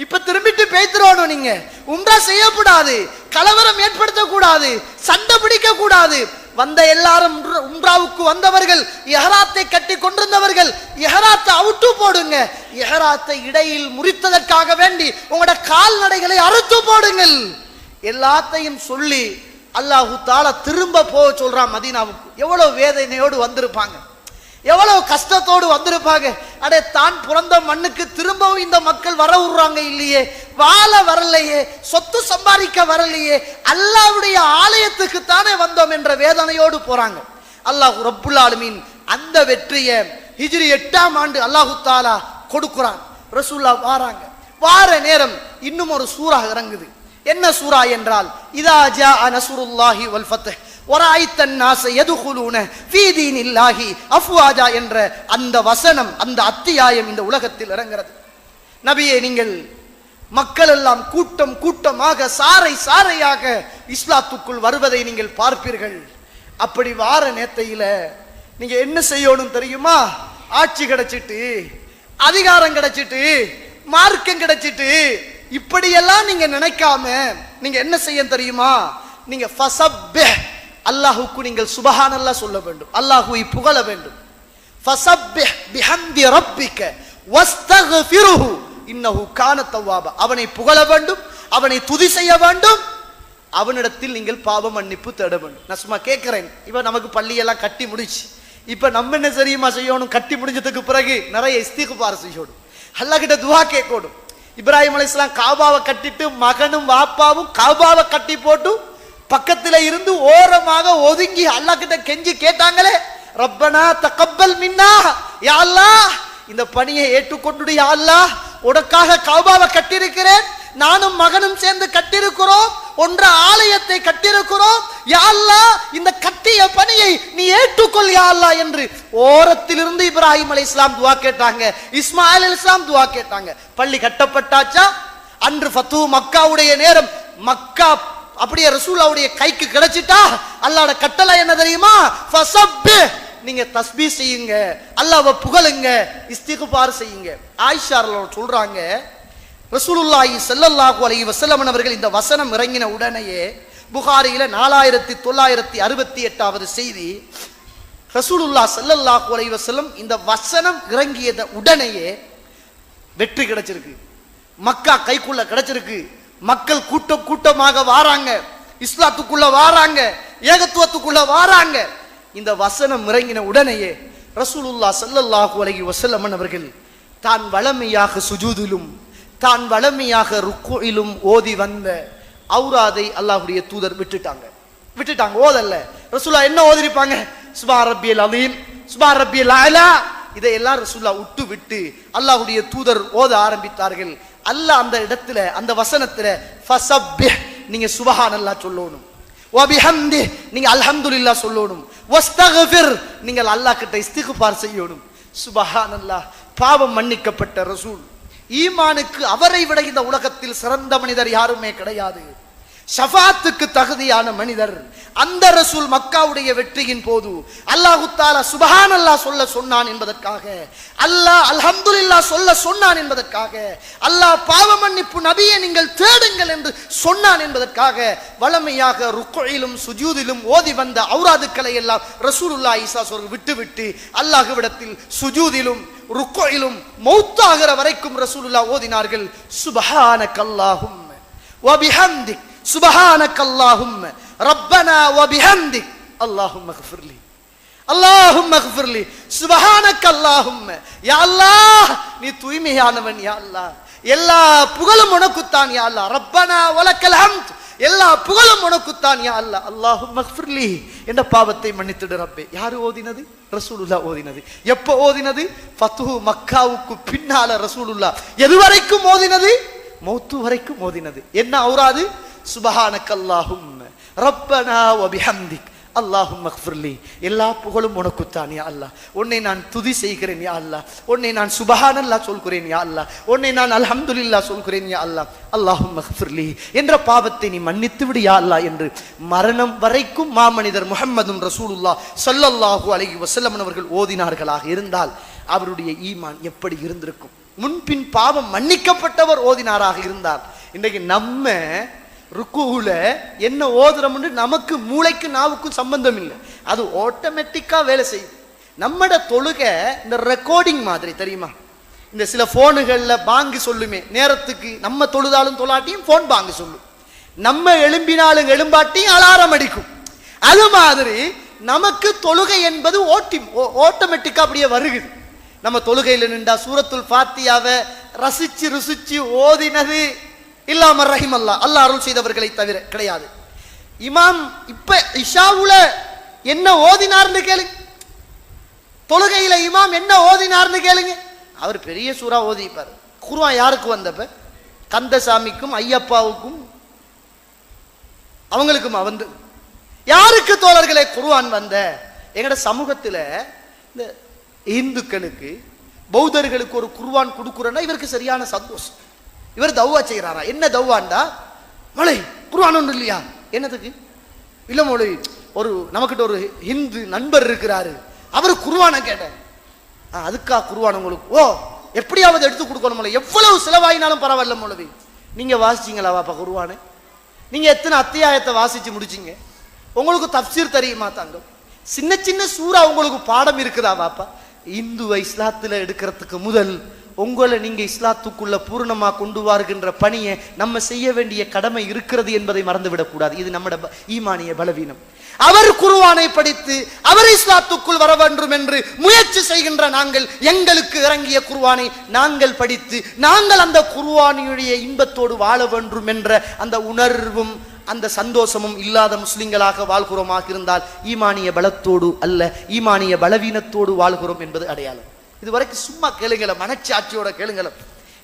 இப்ப திரும்பிட்டு பேத்துறோம். நீங்க உம்ரா செய்யக்கூடாது, கலவரம் ஏற்படுத்தக்கூடாது, சண்டை பிடிக்க கூடாது. வந்த எல்லாரும் உம்ராவுக்கு வந்தவர்கள் இஹ்ராத்தை கட்டி கொண்டிருந்தவர்கள் இஹ்ராத்தை அவுட்டு போடுங்க, இஹ்ராத்தை இடையில் முறித்ததற்காக வேண்டி உங்களோட கால்நடைகளை அறுத்து போடுங்கள். எல்லாத்தையும் சொல்லி அல்லாஹு தஆலா திரும்ப போக சொல்றான் மதீனாவுக்கு. எவ்வளவு வேதனையோடு வந்திருப்பாங்க, எவ்வளவு கஷ்டத்தோடு வந்திருப்பாங்க. அடே, தான் பிறந்த மண்ணுக்கு திரும்பவும் இந்த மக்கள் வர விடுறாங்க இல்லையே, வாழ வரலையே, சொத்து சம்பாதிக்க வரலையே, அல்லாஹ்வுடைய ஆலயத்துக்கு தானே வந்தோம் என்ற வேதனையோடு போறாங்க. அல்லாஹ் ரப்புல் ஆலமீன் அந்த வெற்றியை ஹிஜ்ரி 8ஆம் ஆண்டு அல்லாஹு தஆலா கொடுக்குறான். ரசூலுல்லாஹ் வாராங்க. வார நேரம் இன்னும் ஒரு சூரா இறங்குது. என்ன சூரா என்றால், இதா ஜாஅ நஸ்ருல்லாஹி வல் ஃபத்ஹ் வராய்த்தன் நாஸ யதுகுலூன ஃபீ தீனில்லாஹி அஃப்வாஜா என்ற அந்த வசனம், அந்த அத்தியாயம் இந்த உலகத்தில் இறங்குகிறது. நபியே, நீங்கள் மக்கள் எல்லாம் கூட்டம் கூட்டமாக சாறை சாறையாக இஸ்லாத்துக்குள் வருவதை நீங்கள் பார்ப்பீர்கள். அப்படி வார நேத்தையில நீங்க என்ன செய்யணும் தெரியுமா? ஆட்சி கிடைச்சிட்டு, அதிகாரம் கிடைச்சிட்டு, மார்க்கம் கிடைச்சிட்டு, இப்படியெல்லாம் நீங்க நினைக்காம நீங்க என்ன செய்ய தெரியுமா? நீங்க ஃபஸப்பிஹ், அல்லாஹ்வுக்கு நீங்கள் சுப்ஹானல்லாஹ் சொல்ல வேண்டும், அல்லாஹ்வை புகழ வேண்டும். ஃபஸப்பிஹ் பிஹம்தி ரப்பிக வஸ்தக்ஃபிருஹு இன்னஹு கான தவ்வாபா. அவனை புகழ வேண்டும், அவனை துதி செய்ய வேண்டும், அவனிடத்தில் நீங்கள் பாவ மன்னிப்பு தேட வேண்டும். நான் சும்மா கேட்கிறேன், இப்ப நமக்கு பள்ளியெல்லாம் கட்டி முடிச்சு, இப்ப நம்ம என்ன தெரியுமா செய்யணும்? கட்டி முடிஞ்சதுக்கு பிறகு நிறைய இஸ்திக்பார் செய்யணும், அல்லாஹ் கிட்ட துஆ கேட்கணும். இப்ராஹிம் அலைஹிஸ்ஸலாம் காபாவை கட்டிட்டு மகனும் வாப்பாவும் காபாவை கட்டி போட்டு பக்கத்துல இருந்து ஓரமாக ஒதுங்கி அல்லாஹ் கிட்ட கெஞ்சி கேட்டாங்களே, ரப்பனா தகப்பல் மின்னா, யா அல்லாஹ் இந்த பணியை ஏற்றுக்கொண்டு யா அல்லாஹ், உனக்காக காபாவை கட்டியிருக்கிறேன், நானும் மகனும் சேர்ந்து கட்டியிருக்கிறோம், ஒன்ற ஆலயத்தை கட்டியிருக்கிறோம், யா அல்லாஹ் இந்த கட்டிய பணியை நீ ஏற்றுக்கொள் யா அல்லாஹ் என்று ஓரத்திலிருந்து இப்ராஹிம் அலைஹிஸ்ஸலாம் துஆ கேட்டாங்க, இஸ்மாயில் அலைஹிஸ்ஸலாம் துஆ கேட்டாங்க. பள்ளி கட்டப்பட்டாச்சா? அன்று ஃபத்து மக்காவுடைய நேரம், மக்கா அப்படியே ரசூலுல்லாஹ்வுடைய கைக்கு கிடைச்சிட்டா அல்லாஹ்வோட கட்டளை என்ன தெரியுமா? ஃபஸப்பிஹ், நீங்க தஸ்பீஹ் செய்யுங்க, அல்லாஹ்வை புகழுங்க, இஸ்திக்பார் செய்யுங்க. ஆயிஷா ரலியல்லாஹு சொல்றாங்க, ரசூலுல்லாஹி ஸல்லல்லாஹு அலைஹி வஸல்லம் அவர்கள் இந்த வசனம் இறங்கின உடனேயே, புகாரியில 4968வது செய்தி, ரசூலுல்லாஹ் ஸல்லல்லாஹு அலைஹி வஸல்லம் இந்த வசனம் இறங்கியத உடனேயே வெற்றி கிடைச்சிருக்கு, மக்கா கைக்குள்ள கிடைச்சிருக்கு, மக்கள் கூட்டம் கூட்டமாக வாராங்க, இஸ்லாத்துக்குள்ள வாராங்க, ஏகத்துவத்துக்குள்ள வாராங்க. இந்த வசனம் இறங்கின உடனேயே ரசூலுல்லாஹ் ஸல்லல்லாஹு அலைஹி வஸல்லம் அவர்கள் தான் வளமையாக சுஜூதிலும் தான் வளமையாக ருக்குயிலும் ஓதி வந்த ஔராதை அல்லாஹ்வுடைய தூதர் விட்டுட்டாங்க. ஓதல்ல. ரசூலுல்லாஹ் என்ன ஓதிருப்பாங்க? சுப்ஹான ரப்பியல் அலீம், சுப்ஹான ரப்பியல் அலா, இதையெல்லாம் ரசூலுல்லாஹ் விட்டு விட்டு அல்லாஹ்வுடைய தூதர் ஓத ஆரம்பித்தார்கள். அல்லாஹ் அந்த இடத்துல, அந்த வசனத்துல ஃபஸப்பிஹ், நீங்க சுப்ஹானல்லாஹ் சொல்லணும், வபிஹம்தி, நீங்க அல்ஹம்துலில்லாஹ் சொல்லணும், வஸ்தக்ஃபிர், நீங்கள் அல்லாஹ் கிட்ட இஸ்திக்பார் செய்யணும். சுப்ஹானல்லாஹ், பாவம் மன்னிக்கப்பட்ட ரசூல். ஈமானுக்கு அவரை விட இந்த உலகத்தில் சிறந்த மனிதர் யாருமே கிடையாது. ஷஃபாத்துக்கு தகுதியான மனிதர் அந்த ரசூல் மக்காவுடைய வெற்றியின் போது அல்லாஹ் தஆலா சுப்ஹானல்லாஹ் சொல்ல சொன்னான் என்பதற்காக, அல்லாஹ் அல்ஹம்துலில்லாஹ் சொல்ல சொன்னான் என்பதற்காக, அல்லாஹ் பாவ மன்னிப்பு நபியை நீங்கள் தேடுங்கள் என்று சொன்னான் என்பதற்காக வளமையாக ருக்குயிலும் சுஜூதிலும் ஓதி வந்த ஔராதுக்களை எல்லாம் ரசூலுல்லாஹி ஸல்லல்லாஹு அலைஹி விட்டு அல்லாஹ்விடத்தில் சுஜூதிலும் ருக்குயிலும் மௌத்தாகிற வரைக்கும் ரசூலுல்லாஹ் ஓதினார்கள். சுப்ஹானக்கல்லாஹும்ம வபிஹம்திக், சுப்ஹானக்கல்லாஹும்ம ரப்பனா வபிஹம்திக், அல்லாஹும்ம இக்ஃபிர்லி, அல்லாஹும்ம இக்ஃபிர்லி, சுப்ஹானக்கல்லாஹும்ம, யா அல்லாஹ் நீ தூய்மையானவன் யா அல்லாஹ், எல்லா புகழும் உனக்குத்தான் யா அல்லாஹ், ரப்பனா வலக்கல் ஹம்த், எல்லா புகழும் உனக்குத்தான் யா அல்லாஹ், அல்லாஹும்ம இக்ஃபிர்லி, என்ற பாவத்தை மன்னித்திடு ரப்பே. யாரு ஓதினது? ரசூலுல்லாஹ் ஓதினது. எப்ப ஓதினது? ஃபத்ஹு மக்காவுக்கு பின்னால ரசூலுல்லாஹ் எதுவரைக்கும் ஓதினது? மௌத்து வரைக்கும் ஓதினது. என்ன ஔராது? சுப்ஹானக்கல்லாஹும்ம ரப்பனா வபிஹம்திக், அல்லாஹும்ம இக்ஃபிர்லி, எல்லா புகழும் உனக்குத்தான் யா அல்லாஹ், உன்னை நான் துதி செய்கிறேன் யா அல்லாஹ், உன்னை நான் சுப்ஹானல்லாஹ் சொல்கிறேன் யா அல்லாஹ், உன்னை நான் அல்ஹம்துலில்லாஹ் சொல்கிறேன் யா அல்லாஹ், அல்லாஹும்ம இக்ஃபிர்லி என்ற பாவத்தை நீ மன்னித்து விடு யா அல்லாஹ் என்று மரணம் வரைக்கும் மாமனிதர் முஹம்மதுன் ரசூலுல்லாஹ் ஸல்லல்லாஹு அலைஹி வஸல்லம் அவர்கள் ஓதினார்களாக இருந்தால் அவருடைய ஈமான் எப்படி இருந்திருக்கும்? முன்பின் பாவம் மன்னிக்கப்பட்டவர் ஓதினாராக இருந்தார். இன்றைக்கு நம்ம ருக்குல என்ன ஓதுறோம்னு நமக்கு மூளைக்கு நாவுக்கும் சம்பந்தம் இல்லை, அது ஆட்டோமேட்டிக்கா வேலை செய்யுது. நம்மட தொழுகை இந்த ரெக்கார்டிங் மாதிரி தெரியுமா? இந்த சில போனுகள்ல பாங்கு சொல்லுமே நேரத்துக்கு, நம்ம தொழுதாலும் தொழாட்டியும் போன் பாங்கு சொல்லும், நம்ம எழும்பினாலும் எழும்பாட்டியும் அலாரம் அடிக்கும். அது மாதிரி நமக்கு தொழுகை என்பது ஆட்டோமேட்டிக்கா அப்படியே வருகுது. நம்ம தொழுகையில் நின்றா சூரத்துல் ஃபாத்தியாவை ரசிச்சு ருசிச்சு ஓதினது இல்லாம ரஹிமல்லா, அல்லாஹ் அருள் செய்தவர்களை தவிர கிடையாது. இமாம் இப்ப இஷாவுல என்ன ஓதினார்னு கேளுங்க, தொழுகையில இமாம் என்ன ஓதினார்னு கேளுங்க, அவர் பெரிய சூறா ஓதிப்பார். குர்ஆன் யாருக்கு வந்தப்ப? கந்தசாமிக்கும் ஐயப்பாவுக்கும் அவங்களுக்குமா வந்து? யாருக்கு தோழர்களே குர்ஆன் வந்த? எங்கட சமூகத்துல இந்த இந்துக்களுக்கு பௌத்தர்களுக்கு ஒரு குர்ஆன் கொடுக்குறேன்னா இவருக்கு சரியான சந்தோஷம். இவர் தவ்வா செய்யறாரா? என்ன தவ்வாண்டா, மலை குர்ஆன் ஒன்று இல்லையா? என்னதுக்கு இல்ல மொழி, ஒரு நமக்கிட்ட ஒரு ஹிந்து நண்பர் இருக்கிறாரு, அவர் குர்ஆனை கேட்டார். அதுக்கா குர்ஆன் உங்களுக்கு? ஓ, எப்படியாவது எடுத்து கொடுக்கணும், எவ்வளவு செலவாயினாலும் பரவாயில்ல மொழவி. நீங்க வாசிச்சீங்களா வாப்பா குர்ஆனை? நீங்க எத்தனை அத்தியாயத்தை வாசிச்சு முடிச்சீங்க? உங்களுக்கு தப்சீர் தெரியுமா தங்கம்? சின்ன சின்ன சூறா உங்களுக்கு பாடம் இருக்குதா வாப்பா? இந்துவை இஸ்லாத்துல எடுக்கிறதுக்கு முதல் உங்களை நீங்க இஸ்லாத்துக்குள்ள பூர்ணமா கொண்டு வருகின்ற பணியை நம்ம செய்ய வேண்டிய கடமை இருக்கிறது என்பதை மறந்துவிடக் கூடாது. இது நம்மட ஈமானிய பலவீனம். அவர் குர்ஆனை படித்து அவர் இஸ்லாத்துக்குள் வர வேண்டும் என்று முயற்சி செய்கின்ற நாங்கள், எங்களுக்கு இறங்கிய குர்ஆனை நாங்கள் படித்து நாங்கள் அந்த குர்ஆனுடைய இன்பத்தோடு வாழ வேண்டும் என்ற அந்த உணர்வும் அந்த சந்தோஷமும் இல்லாத முஸ்லிம்களாக வாழ்கிறோமாக இருந்தால் ஈமானிய பலத்தோடு அல்ல, ஈமானிய பலவீனத்தோடு வாழ்கிறோம் என்பது அடையாளம். இதுவரைக்கும் சும்மா கேளுங்கள, மனச்சாட்சியோட கேளுங்களும்.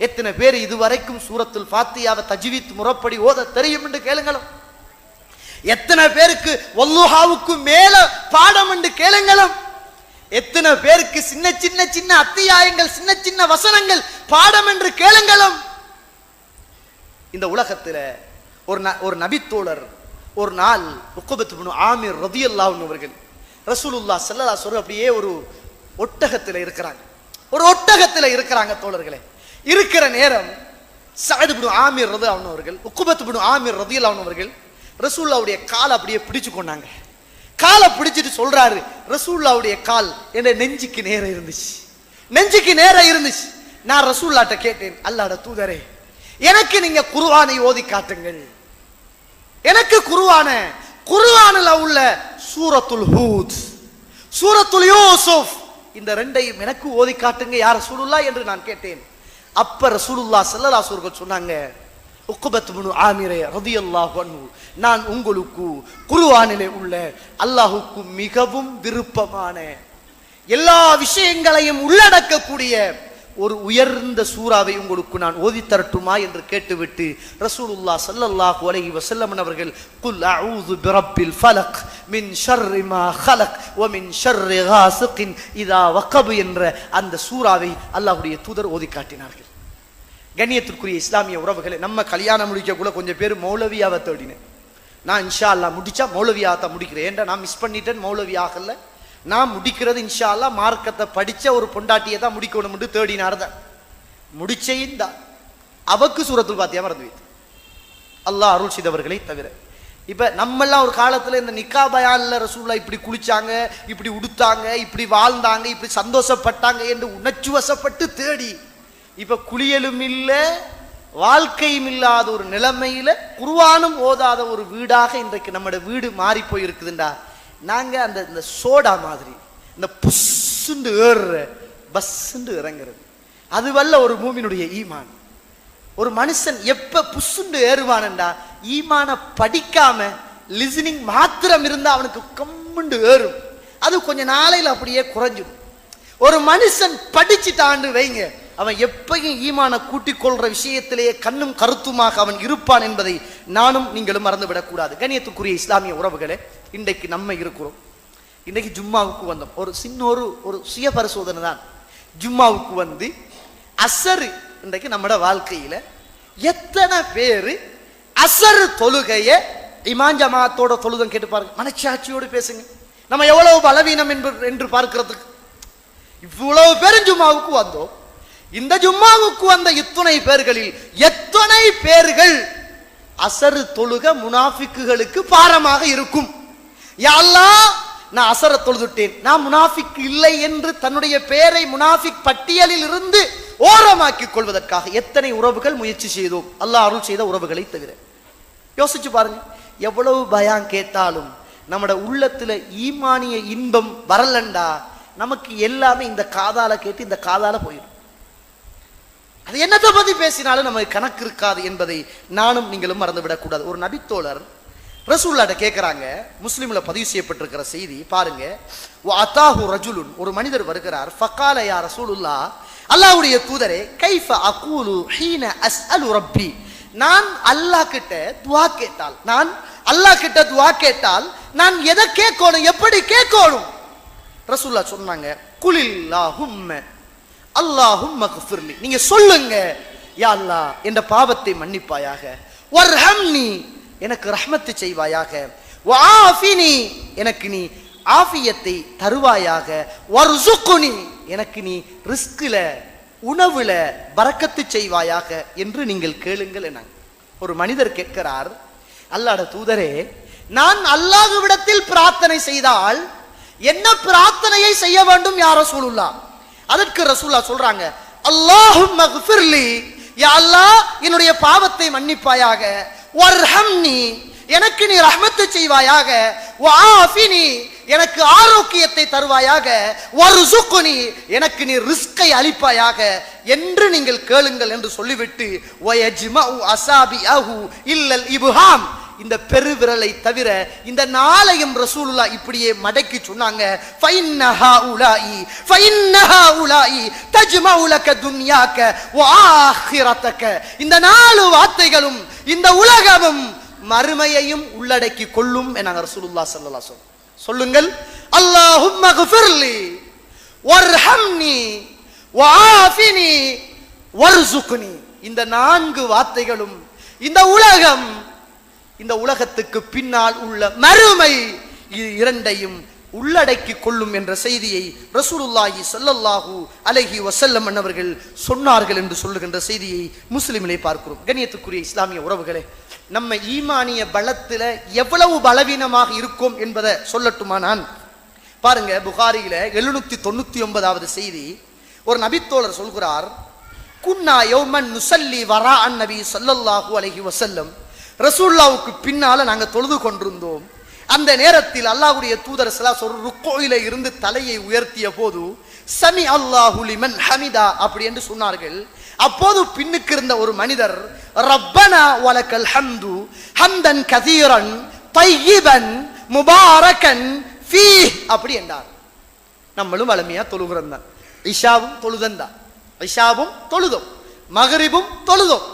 எத்தனை பேர் இதுவரைக்கும் சூரத்துல் ஃபாத்தியாவை தஜ்வீத் முறைப்படி ஓத தெரியும் என்று கேளுங்களும். எத்தனை பேருக்கு வல்லுஹாவுக்கு மேல பாடம் என்று கேளுங்களும். எத்தனை பேருக்கு சின்ன சின்ன சின்ன அத்தியாயங்கள், சின்ன சின்ன வசனங்கள் பாடம் என்று கேளுங்களும். இந்த உலகத்தில் ஒரு நபித்தோழர் ஒரு நாள் உக்பத் இப்னு ஆமிர் ரலியல்லாஹு அன்ஹு அவர்கள் ரசூலுல்லாஹ் ஸல்லல்லாஹு அலைஹி வஸல்லம் அப்படியே ஒரு ஒட்டகத்தில் இருக்கிறாங்க. ஒரு ஒட்டகத்தில் இருக்கிறாங்க தோழர்களே. இருக்கிற நேரம் சஅத் இப்னு ஆமிர் ரலியல்லாஹு அன்ஹு அவர்கள், உக்பத் இப்னு ஆமிர் ரலியல்லாஹு அன்ஹு அவர்கள் ரசூலுல்லாஹ்வுடைய காலை அப்படியே பிடிச்சு கொண்டாங்க. காலை பிடிச்சிட்டு சொல்றாரு, ரசூலுல்லாஹ்வுடைய கால் என் நெஞ்சுக்கு நேரா இருந்துச்சு, நெஞ்சுக்கு நேரா இருந்துச்சு. நான் ரசூலுல்லாஹ்ட்ட கேட்டேன், அல்லாஹ்வுடைய தூதரே, எனக்கு நீங்க குர்ஆனை ஓதி காட்டுங்கள். எனக்கு குர்ஆனில் உள்ள சூரத்துல் ஹூத், சூரத்துல் யூசுப், இந்த ரெண்டையும் எனக்கு ஓதி காட்டுங்க யா ரசூலுல்லாஹ் என்று நான் கேட்டேன். அப்ப ரசூலுல்லாஹ் ஸல்லல்லாஹு அலைஹி வஸல்லம் சொன்னாங்க, உக்பத் இப்னு ஆமிரே ரலியல்லாஹு அன்ஹு, நான் உங்களுக்கு குர்ஆனிலே உள்ள அல்லாஹ்வுக்கு மிகவும் விருப்பமான எல்லா விஷயங்களையும் உள்ளடக்கக்கூடிய ஒரு உயர்ந்த சூறாவை உங்களுக்கு நான் ஓதி தரட்டுமா என்று கேட்டுவிட்டு ரசூலுல்லாஹ் ஸல்லல்லாஹு அலைஹி வஸல்லம் அவர்கள் குல் அஊது பிரப்பில் ஃபலக் மின் ஷர்ரி மா ஹலக் வ மின் ஷர்ரி காஸிகின் இதா வகப் என்ற அந்த சூறாவை அல்லாஹ்வுடைய தூதர் ஓதி காட்டினார்கள். கண்ணியத்திற்குரிய இஸ்லாமிய உறவுகளே, நம்ம கல்யாணம் முடிக்கக்குள்ள கொஞ்சம் பேர் மௌலவியாவை தேடினேன். நான் இன்ஷா அல்லாஹ் முடிச்சா மௌலவியாத்தான் முடிக்கிறேன். ஏன்டா நான் மிஸ் பண்ணிட்டேன், மௌலவி ஆகல. நான் முடிக்கிறது இன்ஷா அல்லாஹ் மார்க்கத்தை படிச்ச ஒரு பொண்டாட்டியை தான் முடிக்கணும் என்று தேடினார் தான். முடிச்சையும் தான் அவக்கு சூரத்துல் ஃபாத்தியா மறந்து வைத்து அல்லாஹ் அருள் செய்தவர்களை தவிர. இப்ப நம்மெல்லாம் ஒரு காலத்துல இந்த நிக்கா பயான்ல ரசூலுல்லாஹ் இப்படி குளிச்சாங்க, இப்படி உடுத்தாங்க, இப்படி வாழ்ந்தாங்க, இப்படி சந்தோஷப்பட்டாங்க என்று உணர்ச்சி வசப்பட்டு தேடி இப்ப குளியலும் இல்ல வாழ்க்கையும் இல்லாத ஒரு நிலைமையில குர்ஆனும் ஓதாத ஒரு வீடாக இன்றைக்கு நம்முடைய வீடு மாறி போயிருக்குதுண்டா. நாங்க அந்த சோடா மாதிரி இந்த புஷ்ஷுண்டு ஏறுற பஸ்ஸுண்டு இறங்குறது அதுவல்ல ஒரு மூமினுடைய ஈமான். ஒரு மனுஷன் எப்ப புஷ்ஷுண்டு ஏறுவானண்டா, ஈமான படிக்காம லிசனிங் மாத்திரம் இருந்தா அவனுக்கு கம்முண்டு ஏறும். அது கொஞ்ச நாளையில அப்படியே குறைஞ்சிடும். ஒரு மனுஷன் படிச்சுட்டான்னு வைங்க, அவன் எப்பையும் ஈமான கூட்டிக் கொள்ற விஷயத்திலேயே கண்ணும் கருத்துமாக அவன் இருப்பான் என்பதை நானும் நீங்களும் மறந்துவிடக் கூடாது. கண்ணியத்துக்குரிய இஸ்லாமிய உறவுகளே, இன்றைக்கு நம்ம இருக்கிறோம். இன்றைக்கு ஜும்மாவுக்கு வந்தோம். ஒரு சின்ன ஒரு சுய பரிசோதனை தான். ஜும்மாவுக்கு வந்து அசரு இன்றைக்கு நம்மட வாழ்க்கையில எத்தனை பேரு அசரு தொழுகைய இமாம் ஜமாத்தோட தொழுதம் கேட்டு பாருங்க. மனச்சாட்சியோடு பேசுங்க. நம்ம எவ்வளவு பலவீனம் என்று பார்க்கிறதுக்கு இவ்வளவு பேரும் ஜும்மாவுக்கு வந்தோம். இந்த ஜும்மாவுக்கு வந்த இத்துணை பேர்களில் எத்தனை பேர்கள் அசரு தொழுக முனாஃபிக்குகளுக்கு பாரமாக இருக்கும்? யா அல்லாஹ், நான் அசர தொழுதுட்டேன், நான் முனாஃபிக் இல்லை என்று தன்னுடைய பெயரை முனாஃபிக் பட்டியலில் இருந்து ஓரமாக்கிக் கொள்வதற்காக எத்தனை உறவுகள் முயற்சி செய்தோம், அல்லாஹ் அருள் செய்த உறவுகளை தவிர. யோசிச்சு பாருங்க, எவ்வளவு பயான் கேட்டாலும் நம்மட உள்ளத்துல ஈமானிய இன்பம் வரலண்டா நமக்கு எல்லாமே இந்த காதால கேட்டு இந்த காதால போயிடும். அது என்னத்தை பத்தி பேசினாலும் நமக்கு கணக்கு இருக்காது என்பதை நானும் நீங்களும் மறந்துவிடக் கூடாது. ஒரு நபித்தோழர் ரசூலுல்லாஹ்ட்ட கேட்கிறாங்க, முஸ்லிம்ல பதிவு செய்யப்பட்டிருக்கிற செய்தி பாருங்க. வஅதாஹு ரஜுலுன், ஒரு மனிதர் வருகிறார். ஃபகால யா ரசூலுல்லாஹ், அல்லாஹ்வுடைய தூதரே, கைஃப அகூலு ஹீன அஸ்அலு ரப்பி, நான் அல்லாஹ் கிட்ட துஆ கேட்டால், நான் அல்லாஹ் கிட்ட துஆ கேட்டால் நான் எதை கேட்கணும், எப்படி கேட்கணும்? ரசூலுல்லாஹ் சொன்னாங்க, குலில்லாஹும்ம அல்லாஹும்ம குஃபிர்லி, நீங்க சொல்லுங்க, யா அல்லாஹ் என்ற பாவத்தை மன்னிப்பாயாக, வர்ஹம்னி எனக்கு ரஹ்மத்து செய்வாயாக, வஆஃபினி எனக்கு நீ ஆஃபியத்தை தருவாயாக, வர்சுக்னி எனக்கு நீ ரிஸ்கில உணவுல பரக்கத்து செய்வாயாக என்று நீங்கள் கேளுங்கள் என ஒரு மனிதர் கேட்கிறார். அல்லாஹ்வுடைய தூதரே, நான் அல்லாஹ்விடத்தில் பிரார்த்தனை செய்தால் என்ன பிரார்த்தனையை செய்ய வேண்டும் யா ரசூலுல்லாஹ்? அதற்கு ரசூலுல்லாஹ் சொல்றாங்க, அல்லாஹும்ம ஃபிர்லி, யா அல்லாஹ் என்னுடைய பாவத்தை மன்னிப்பாயாக, வர்ஹம்னி எனக்கு நீ ரஹ்மத்து செய்வாயாக, வஆஃபினி எனக்கு ஆரோக்கியத்தை தருவாயாக, வர்சுக்னி எனக்கு நீ ரிஸ்கை அளிப்பாயாக என்று நீங்கள் கேளுங்கள் என்று சொல்லிவிட்டு வயஜ்மஉ அஸாபிஅஹு இல்லல் இப்ஹாம், இந்த பெருவிரலை தவிர இந்த நாளையும் ரசூலுல்லாஹ் இப்படியே மடக்கி சொன்னாங்க. ஃபைன்னஹா உலாஇ தஜ்மஉ லக துன்யாக வ ஆখিরাতக, இந்த நாலு வார்த்தைகளும் இந்த உலகமும் மறுமையையும் உள்ளடக்கி கொள்ளும் என ரசூலுல்லாஹ் ஸல்லல்லாஹு அலைஹி வஸல்லம் சொல்லுங்கள். அல்லாஹும்ம ஃபிர்லி வர்ஹம்னி வஆஃபினி வர்சுக்னி, இந்த நான்கு வார்த்தைகளும் இந்த உலகம், இந்த உலகத்துக்கு பின்னால் உள்ள மறுமை, இது இரண்டையும் உள்ளடக்கி கொள்ளும் என்ற செய்தியை ரசூலுல்லாஹி ஸல்லல்லாஹு அலைஹி வஸல்லம் அவர்கள் சொன்னார்கள் என்று சொல்லுகின்ற செய்தியை முஸ்லிமிலே பார்க்கிறோம். கண்ணியத்துக்குரிய இஸ்லாமிய உறவுகளே, நம்ம ஈமானிய பலத்துல எவ்வளவு பலவீனமாக இருக்கும் என்பதை சொல்லட்டுமா நான்? பாருங்க, புகாரியில 799வது செய்தி, ஒரு நபித்தோழர் சொல்கிறார், குன்னா யௌமன் நுஸல்லி வரா அன் நபி ஸல்லல்லாஹு அலைஹி வஸல்லம், ரசூலுல்லாஹ்வுக்கு பின்னால நாங்க தொழுது கொண்டிருந்தோம். அந்த நேரத்தில் அல்லாஹ்வுடைய தூதர் ஸல்லல்லாஹு அலைஹி வஸல்லம் ருக்குயில இருந்து தலையை உயர்த்திய போது சமி அல்லாஹு லிமன் ஹமிதா அப்படி என்று சொன்னார்கள். அப்போது பின்னுக்கு இருந்த ஒரு மனிதர் ரப்பனா வலக்கல் ஹம்து ஹம்தன் கதீரன் தையிபன் முபாரக்கன் ஃபீஹ் அப்படி என்றார். நம்மளும் வளமையா தொழுகிறோம் தான், இஷாவும் தொழுதன் தான், இஷாவும் தொழுதோம், மகரிபும் தொழுதோம்,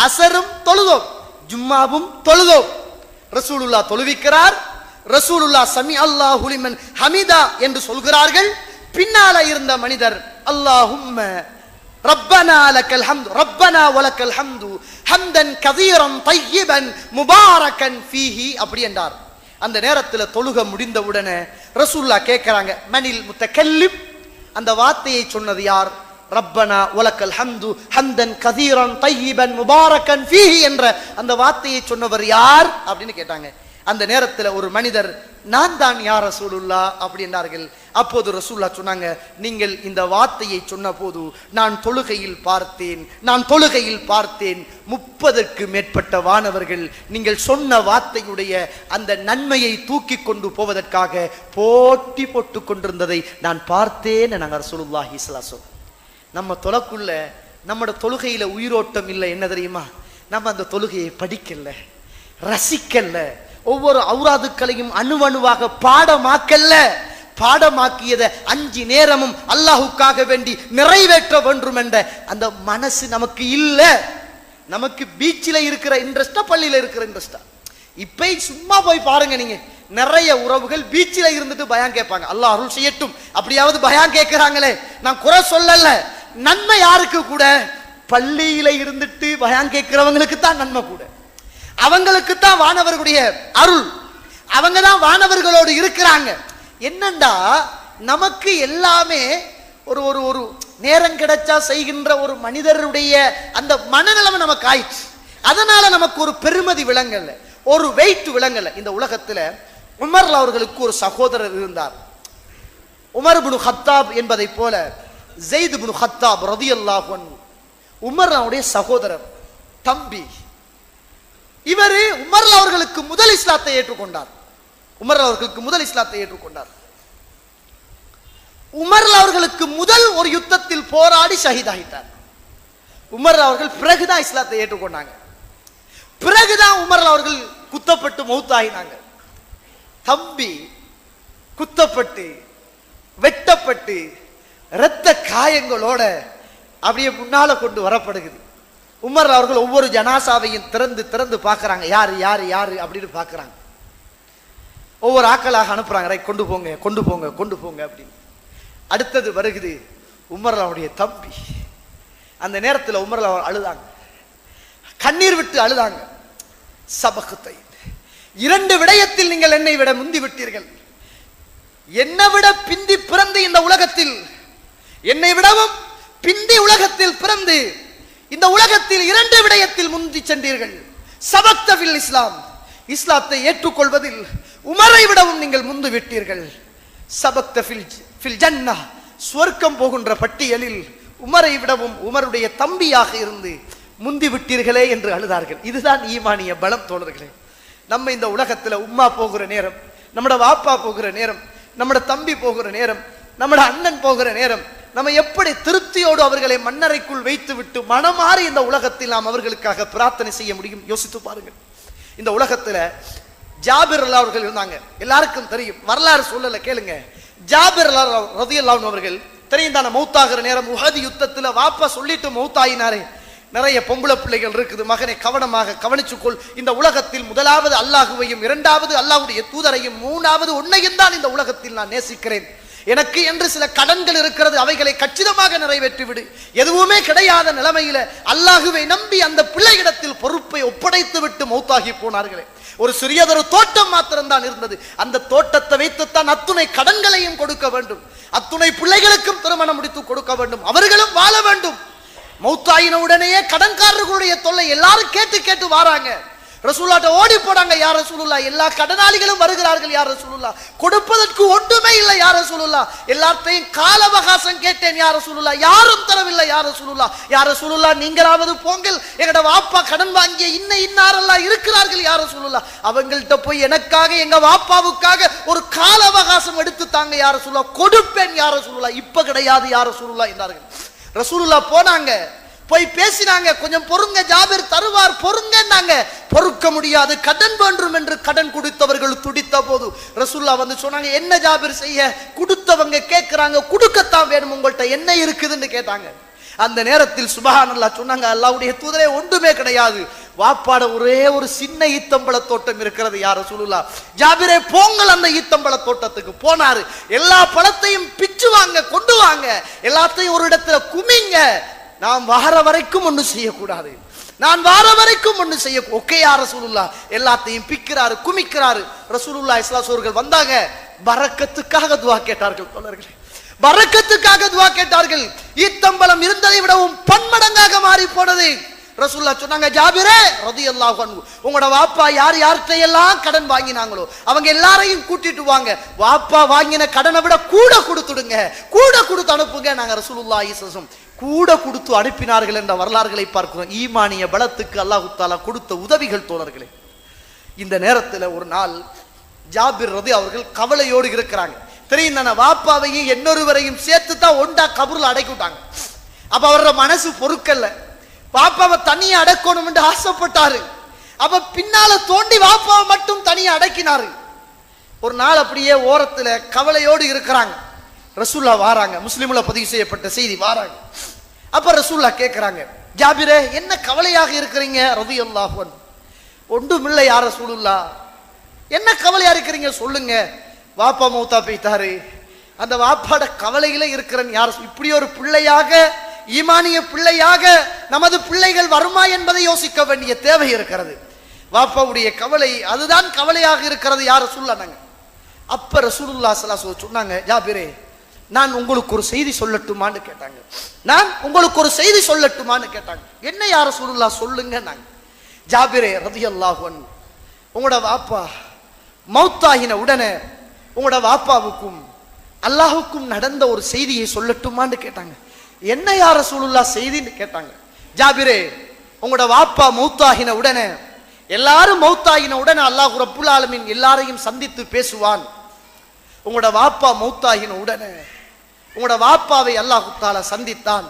அசரும் தொழுதோம், ஜும்மாவும் தொழுதோம். ரசூலுல்லாஹ் தொழுவிக்கிறார். ரசூலுல்லாஹ் சமி அல்லாஹு லிமன் ஹமிதா என்று சொல்கிறார்கள். பின்னால இருந்த மனிதர் அல்லாஹும்ம ரப்பனா லக்கல் ஹம்து ரப்பனா வலக்கல் ஹம்து ஹம்தன் கதீரன் தையிபன் முபாரக்கன் ஃபீஹி அப்படி என்றார். அந்த நேரத்தில் தொழுக முடிந்தவுடனே ரசூலுல்லாஹ் கேட்கிறாங்க, மனில் முத்தகல்லிம், அந்த வார்த்தையை சொன்னது யார்? ரப்பனா வலக்கல் ஹம்து ஹம்தன் கதீரன் தையிபன் முபாரக்கன் ஃபீஹி என்ற அந்த வார்த்தையை சொன்னவர் யார் அப்படின்னு கேட்டாங்க. அந்த நேரத்தில் ஒரு மனிதர், நான் தான் யா ரசூலுல்லாஹ் அப்படி என்றார்கள். அப்போது ரசூலுல்லாஹ் சொன்னாங்க, நீங்கள் இந்த வார்த்தையை சொன்ன போது நான் தொழுகையில் பார்த்தேன் 30க்கு மேற்பட்ட வானவர்கள் நீங்கள் சொன்ன வார்த்தையுடைய அந்த நன்மையை தூக்கி கொண்டு போவதற்காக போட்டி போட்டு கொண்டிருந்ததை நான் பார்த்தேன் நாங்கள் ரசூலுல்லாஹி ஸல்லல்லாஹு அலைஹி வஸல்லம். நம்ம தொழக்குள்ள நம்மட தொழுகையில உயிரோட்டம் இல்லை, என்ன தெரியுமா? நம்ம அந்த தொழுகையை படிக்கல, ரசிக்கல்ல, ஒவ்வொரு ஔராதுக்களையும் அணுவணுவாக பாடமாக்கியதை 5 நேரமும் அல்லாஹுக்காக வேண்டி நிறைவேற்ற வேண்டும் என்ற அந்த மனசு நமக்கு இல்ல. நமக்கு பீச்சில் இருக்கிற இன்ட்ரெஸ்டா, பள்ளியில இருக்கிற இன்ட்ரெஸ்டா? இப்ப சும்மா போய் பாருங்க, நீங்க நிறைய உறவுகள் பீச்சில் இருந்துட்டு பயான் கேட்பாங்க. அல்லாஹ் அருள் செய்யட்டும், அப்படியாவது பயான் கேட்கிறாங்களே, நான் குறை சொல்லல. நன்மை யாருக்கு கூட? பள்ளியில இருந்துட்டு பயான் கேட்கிறவங்களுக்கு தான் நன்மை கூட. அவங்களுக்கு தான் வானவர்களுடைய அருள், அவங்க தான் வானவர்களோடு இருக்கிறாங்க. என்னண்டா, நமக்கு எல்லாமே ஒரு ஒரு ஒரு நேரம் கிடைச்சா செய்கின்ற ஒரு மனிதருடைய அந்த மனநிலைமை நமக்கு ஆயிடுச்சு. அதனால நமக்கு ஒரு பெருமதி விளங்கல, ஒரு வெயிட் விளங்கல. இந்த உலகத்துல உமர் அவர்களுக்கு ஒரு சகோதரர் இருந்தார். உமர் இப்னு கத்தாப் என்பதை போல ஸைத் இப்னு கத்தாப் ரலியல்லாஹு அன்ஹு உமர் அவருடைய சகோதரர், தம்பி. இவர் உமர் அவர்களுக்கு முதல் இஸ்லாத்தை ஏற்றுக்கொண்டார். உமர் அவர்களுக்கு முதல் ஒரு யுத்தத்தில் போராடி ஷஹீதாகிட்டார். உமர் அவர்கள் பிறகுதான் இஸ்லாத்தை ஏற்றுக்கொண்டாங்க. பிறகுதான் உமர் அவர்கள் குத்தப்பட்டு மௌத்தாகினாங்க. தம்பி குத்தப்பட்டு வெட்டப்பட்டு இரத்த காயங்களோட அப்படியே முன்னால கொண்டு வரப்படுகிறது. உமர் அவர்கள் ஒவ்வொரு ஜனாசாவையும் திறந்து பார்க்கறாங்க, யாரு யாரு யாரு அப்படின்னு பார்க்கறாங்க. ஒவ்வொரு ஆக்களாக அனுப்புறாங்க, கொண்டு போங்க அப்படின்னு. அடுத்தது வருகிறது உமர் அவருடைய தம்பி. அந்த நேரத்தில் உமர் அவர் அழுதாங்க. கண்ணீர் விட்டு அழுதாங்க. சபகத்தை, இரண்டு விடயத்தில் நீங்கள் என்னை விட முந்தி விட்டீர்கள். என்னை விட பிந்தி பிறந்து இந்த உலகத்தில், என்னை விடவும் பிந்தி உலகத்தில் பிறந்து இந்த உலகத்தில் இரண்டு விடயத்தில் முந்தி சென்றீர்கள். சபக்தவில் இஸ்லாம், இஸ்லாத்தை ஏற்றுக்கொள்வதில் உமரை விடவும் நீங்கள் முந்து விட்டீர்கள். சபக்தவில் ஜன்னா, சுவர்க்கம் போகின்ற பட்டியலில் உமரை விடவும் உமருடைய தம்பியாக இருந்து முந்தி விட்டீர்களே என்று அழுதார்கள். இதுதான் ஈமானிய பலம் தோழர்களே. நம்ம இந்த உலகத்துல உம்மா போகிற நேரம், நம்மட வாப்பா போகிற நேரம், நம்மட தம்பி போகிற நேரம், நம்மட அண்ணன் போகிற நேரம், நம்ம எப்படி திருப்தியோடு அவர்களை மண்ணறைக்குள் வைத்து விட்டு மனமாறி இந்த உலகத்தில் நாம் அவர்களுக்காக பிரார்த்தனை செய்ய முடியும்? யோசித்து பாருங்கள். இந்த உலகத்துல ஜாபிர் அல்லாஹ் அவர்கள் இருந்தாங்க, எல்லாருக்கும் தெரியும், வரலாறு சொல்லல கேளுங்க. ஜாபிர் ரலியல்லாஹு அன்ஹு அவர்கள் தெரியும் தானே, மௌத்தாகிற நேரம் உஹது யுத்தத்துல வாப்பா சொல்லிட்டு மௌத்தாயினாரே, நிறைய பொம்பளை பிள்ளைகள் இருக்குது, மகனை கவனமாக கவனிச்சுக்கொள், இந்த உலகத்தில் முதலாவது அல்லாஹுவையும், இரண்டாவது அல்லாஹ்வுடைய தூதரையும், மூணாவது உன்னையும் தான் இந்த உலகத்தில் நான் நேசிக்கிறேன். எனக்கு என்று சில கடன்கள் இருக்கிறது, அவைகளை கச்சிதமாக நிறைவேற்றி விடு. எதுவுமே கிடையாத நிலைமையில அல்லாஹுவை நம்பி அந்த பிள்ளையிடத்தில் பொறுப்பை ஒப்படைத்து விட்டு மௌத்தாகி போனார்களே. ஒரு சிறியதொரு தோட்டம் மாத்திரம்தான் இருந்தது. அந்த தோட்டத்தை வைத்துத்தான் அத்துணை கடன்களையும் கொடுக்க வேண்டும், அத்துணை பிள்ளைகளுக்கும் திருமணம் முடித்து கொடுக்க வேண்டும், அவர்களும் வாழ வேண்டும். மௌத்தாயின உடனேயே கடன்காரர்களுடைய தொல்லை எல்லாரும் கேட்டு கேட்டு வாராங்க. ரசூலுல்லாஹ்ட்ட ஓடி போறாங்க, யா ரசூலுல்லாஹ், எல்லா கடனாளிகளும் வருகிறார்கள் யா ரசூலுல்லாஹ், கொடுப்பதற்கு ஒன்றுமே இல்லை யா ரசூலுல்லாஹ், எல்லாத்தையும் கால அவகாசம் கேட்டேன் யா ரசூலுல்லாஹ், யாரும் தரவில்லை யா ரசூலுல்லாஹ், யா ரசூலுல்லாஹ் நீங்களாவது போங்கள், எங்கட வாப்பா கடன் வாங்கிய இன்னாரெல்லாம் இருக்கிறார்கள் யா ரசூலுல்லாஹ், அவங்கள்ட்ட போய் எனக்காக எங்க வாப்பாவுக்காக ஒரு கால அவகாசம் எடுத்து தாங்க யா ரசூலுல்லாஹ், கொடுப்பேன் யா ரசூலுல்லாஹ், இப்ப கிடையாது யா ரசூலுல்லாஹ் என்றார்கள். ரசூலுல்லாஹ் போனாங்க, போய் பேசினாங்க, கொஞ்சம் பொறுங்க ஜாபிர் தருவார் பொறுங்கன்னாங்க. பொறுக்க முடியாது, கடன் வேண்டும் என்று கடன் கொடுத்தவர்கள் துடித்த போது ரசூலுல்லாஹ் வந்து சொன்னாங்க, என்ன ஜாபிர் செய்ய, கொடுத்தவங்க கேட்கிறாங்க, கொடுக்கத்தான் வேணும், உங்கள்கிட்ட என்ன இருக்குதுன்னு கேட்டாங்க. அந்த நேரத்தில் சுப்ஹானல்லாஹ் சொன்னாங்க, அல்லாஹ்வுடைய தூதரே ஒன்றுமே கிடையாது, வாப்பாட ஒரே ஒரு சின்ன ஈத்தம்பழ தோட்டம் இருக்கிறது யா ரசூலுல்லாஹ், ஜாபிரே போங்கள் அந்த ஈத்தம்பழ தோட்டத்துக்கு. போனாரு, எல்லா பழத்தையும் பிச்சு வாங்க, கொண்டு வாங்க, எல்லாத்தையும் ஒரு இடத்துல குமிங்க, நாம் வார வரைக்கும் ஒண்ணு செய்யக்கூடாது, நான் வார வரைக்கும் ஒண்ணு செய்ய. ஓகே யா ரசூலுல்லாஹ், எல்லாத்தையும் பிக்கிறாரு, குமிக்கிறாரு. ரசூலுல்லாஹ் ஸல்லல்லாஹு அலைஹி வஸல்லம் வந்தாங்க, பரக்கத்துக்காக துஆ கேட்டார்கள் தோழர்களே, பரக்கத்துக்காக துஆ கேட்டார்கள். ஈத்தம்பழம் இருந்ததை விடவும் பன்மடங்காக மாறி போனது. ரசூலுல்லாஹ் சொன்னாங்க, ஜாபிரே ரலியல்லாஹு அன்ஹு, உங்களோட வாப்பா யார் யார்கிட்ட எல்லாம் கடன் வாங்கினாங்களோ அவங்க எல்லாரையும் கூட்டிட்டு வாங்க, வாப்பா வாங்கின கடனை விட கூட கொடுத்துடுங்க, கூட கொடுத்து அனுப்புங்க. நாங்க ரசூலுல்லாஹி ஸல்லல்லாஹு அலைஹி வஸல்லம் கூட கொடுத்து அனுப்பினார்கள் என்ற வரலாறுகளை பார்க்கிறோம். ஈமானிய பலத்துக்கு அல்லாஹ் தஆலா கொடுத்த உதவிகள் தோழர்களே. இந்த நேரத்தில் ஒரு நாள் ஜாபிர் ரதி அவர்கள் கவலையோடு இருக்கிறாங்க. தெரியும் தானே, வாப்பாவையும் இன்னொருவரையும் சேர்த்து தான் ஒண்டா கபூர்ல அடைக்கிட்டாங்க. அப்ப அவரோட மனசு பொறுக்கல்ல, வாப்பாவை தனியா அடக்கணும் என்று ஆசைப்பட்டாரு. அப்ப பின்னால தோண்டி வாப்பாவை மட்டும் தனியா அடக்கினாரு. ஒரு நாள் அப்படியே ஓரத்துல கவலையோடு இருக்கிறாங்க. ரசூலுல்லாஹ் வாராங்க, முஸ்லிம்ல பதிவு செய்யப்பட்ட செய்தி, வாராங்க. அப்ப ரசூலுல்லாஹ் கேட்கிறாங்க, ஜாபிரே என்ன கவலையாக இருக்கிறீங்க ரலியல்லாஹு அன்ஹு? ஒன்றுமில்லை யா ரசூலுல்லாஹ், என்ன கவலையா இருக்கிறீங்க சொல்லுங்க. வாப்பா மௌத்தா போயிட்டாரு, அந்த வாப்பாட கவலையில இருக்கிறேன் யார், இப்படி ஒரு பிள்ளையாக, ஈமானிய பிள்ளையாக நமது பிள்ளைகள் வருமா என்பதை யோசிக்க வேண்டிய தேவை இருக்கிறது. வாப்பாவுடைய கவலை அதுதான் கவலையாக இருக்கிறது யார் ரசூலுல்லாஹ். அப்ப ரசூலுல்லாஹ் ஸல்லல்லாஹு அலைஹி வஸல்லம் சொன்னாங்க, ஜாபிரே நான் உங்களுக்கு ஒரு செய்தி சொல்லட்டுமான்னு கேட்டாங்க. நான் உங்களுக்கு ஒரு செய்தி சொல்லட்டுமான்னு கேட்டாங்க. என்ன யா ரசூலுல்லாஹ் சொல்லுங்க. நாங்க ஜாபிரே ரலியல்லாஹு அன்ஹு, உங்களோட வாப்பா மௌத்தாகின உடனே உங்களோட வாப்பாவுக்கும் அல்லாஹுக்கும் நடந்த ஒரு செய்தியை சொல்லட்டுமான்னு கேட்டாங்க. என்ன யா ரசூலுல்லாஹ் செய்தின்னு கேட்டாங்க. ஜாபிரே உங்களோட வாப்பா மௌத்தாகின உடனே, எல்லாரும் மௌத்தாகின உடனே அல்லாஹ் ரப்புல் ஆலமீன் எல்லாரையும் சந்தித்து பேசுவான். உங்களோட வாப்பா மௌத்தாகின உடனே உங்களோட வாப்பாவை அல்லாஹ் தஆலா சந்தித்தான்.